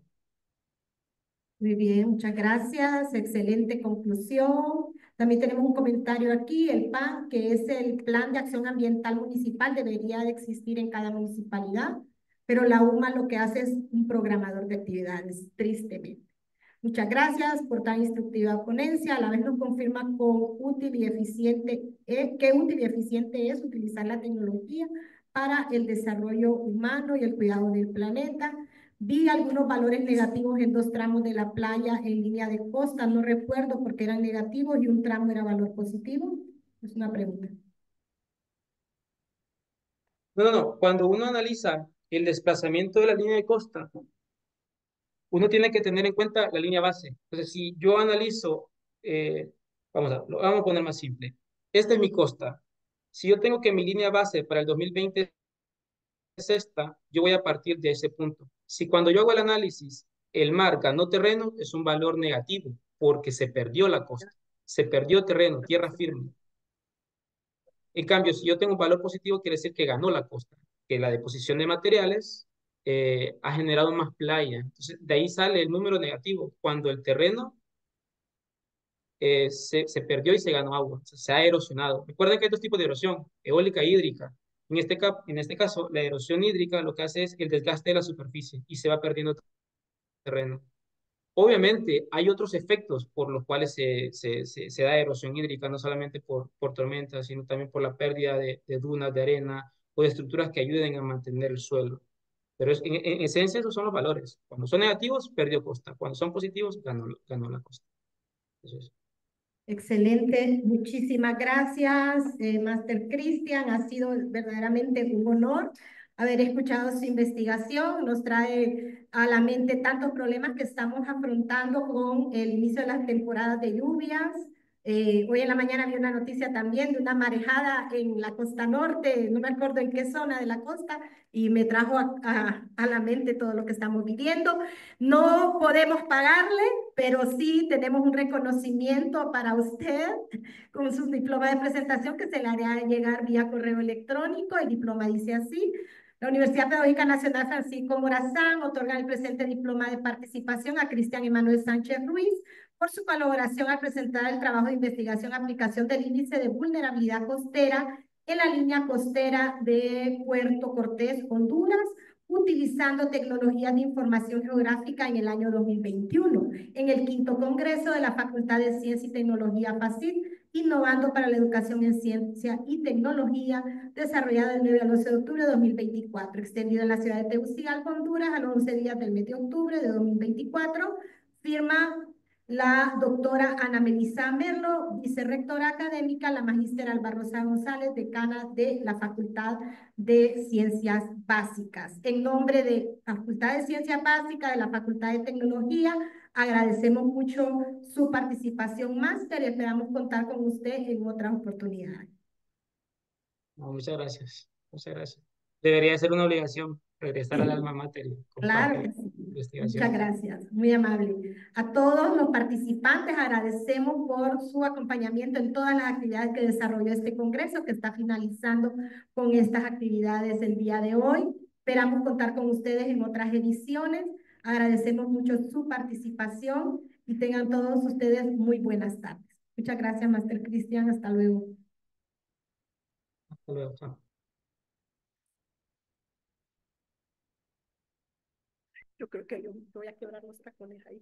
Muy bien, muchas gracias. Excelente conclusión. También tenemos un comentario aquí, el PAN, que es el Plan de Acción Ambiental Municipal, debería de existir en cada municipalidad, pero la UMA lo que hace es un programador de actividades, tristemente. Muchas gracias por tan instructiva ponencia. A la vez nos confirma qué útil y eficiente es utilizar la tecnología para el desarrollo humano y el cuidado del planeta. Vi algunos valores negativos en 2 tramos de la playa en línea de costa. No recuerdo porque eran negativos y un tramo era valor positivo. Es una pregunta. No, no, no. Cuando uno analiza el desplazamiento de la línea de costa, uno tiene que tener en cuenta la línea base. Entonces, si yo analizo, eh, vamos a poner más simple. Esta es mi costa. Si yo tengo que mi línea base para el 2020 es esta, yo voy a partir de ese punto. Si cuando yo hago el análisis, el mar ganó terreno, es un valor negativo, porque se perdió la costa, se perdió terreno, tierra firme. En cambio, si yo tengo un valor positivo, quiere decir que ganó la costa, que la deposición de materiales ha generado más playa. Entonces, de ahí sale el número negativo, cuando el terreno se perdió y se ganó agua, o sea, se ha erosionado. Recuerden que hay 2 tipos de erosión, eólica e hídrica. En este caso, la erosión hídrica lo que hace es el desgaste de la superficie y se va perdiendo terreno. Obviamente, hay otros efectos por los cuales se da erosión hídrica, no solamente por tormentas, sino también por la pérdida de dunas de arena o de estructuras que ayuden a mantener el suelo. Pero en esencia, esos son los valores. Cuando son negativos, perdió costa. Cuando son positivos, ganó la costa. Eso es. Excelente, muchísimas gracias, Master Cristian. Ha sido verdaderamente un honor haber escuchado su investigación. Nos trae a la mente tantos problemas que estamos afrontando con el inicio de las temporadas de lluvias. Hoy en la mañana vi una noticia también de una marejada en la costa norte, no me acuerdo en qué zona de la costa, y me trajo a la mente todo lo que estamos viviendo. No podemos pagarle, pero sí tenemos un reconocimiento para usted con su diploma de presentación que se le hará llegar vía correo electrónico. El diploma dice así: la Universidad Pedagógica Nacional Francisco Morazán otorga el presente diploma de participación a Cristian Emanuel Sánchez Ruiz por su colaboración al presentar el trabajo de investigación aplicación del índice de vulnerabilidad costera en la línea costera de Puerto Cortés, Honduras, utilizando tecnologías de información geográfica en el año 2021, en el 5º Congreso de la Facultad de Ciencia y Tecnología FACIT, Innovando para la Educación en Ciencia y Tecnología, desarrollada del 9 al 12 de octubre de 2024, extendido en la ciudad de Tegucigalpa, Honduras, a los 11 días del mes de octubre de 2024. Firma la doctora Ana Melisa Merlo, vicerrectora académica, la magíster Alba Rosa González, decana de la Facultad de Ciencias Básicas. En nombre de la Facultad de Ciencias Básicas, de la Facultad de Tecnología, agradecemos mucho su participación, máster, y esperamos contar con usted en otras oportunidades. No, muchas gracias. Muchas gracias. Debería ser una obligación regresar al Sí. alma mater y Claro compartir que sí. investigación. Muchas gracias, muy amable. A todos los participantes agradecemos por su acompañamiento en todas las actividades que desarrolló este congreso, que está finalizando con estas actividades el día de hoy. Esperamos contar con ustedes en otras ediciones. Agradecemos mucho su participación y tengan todos ustedes muy buenas tardes. Muchas gracias, Máster Cristian. Hasta luego. Hasta luego. Chao. Yo creo que yo voy a quebrar los tacones ahí.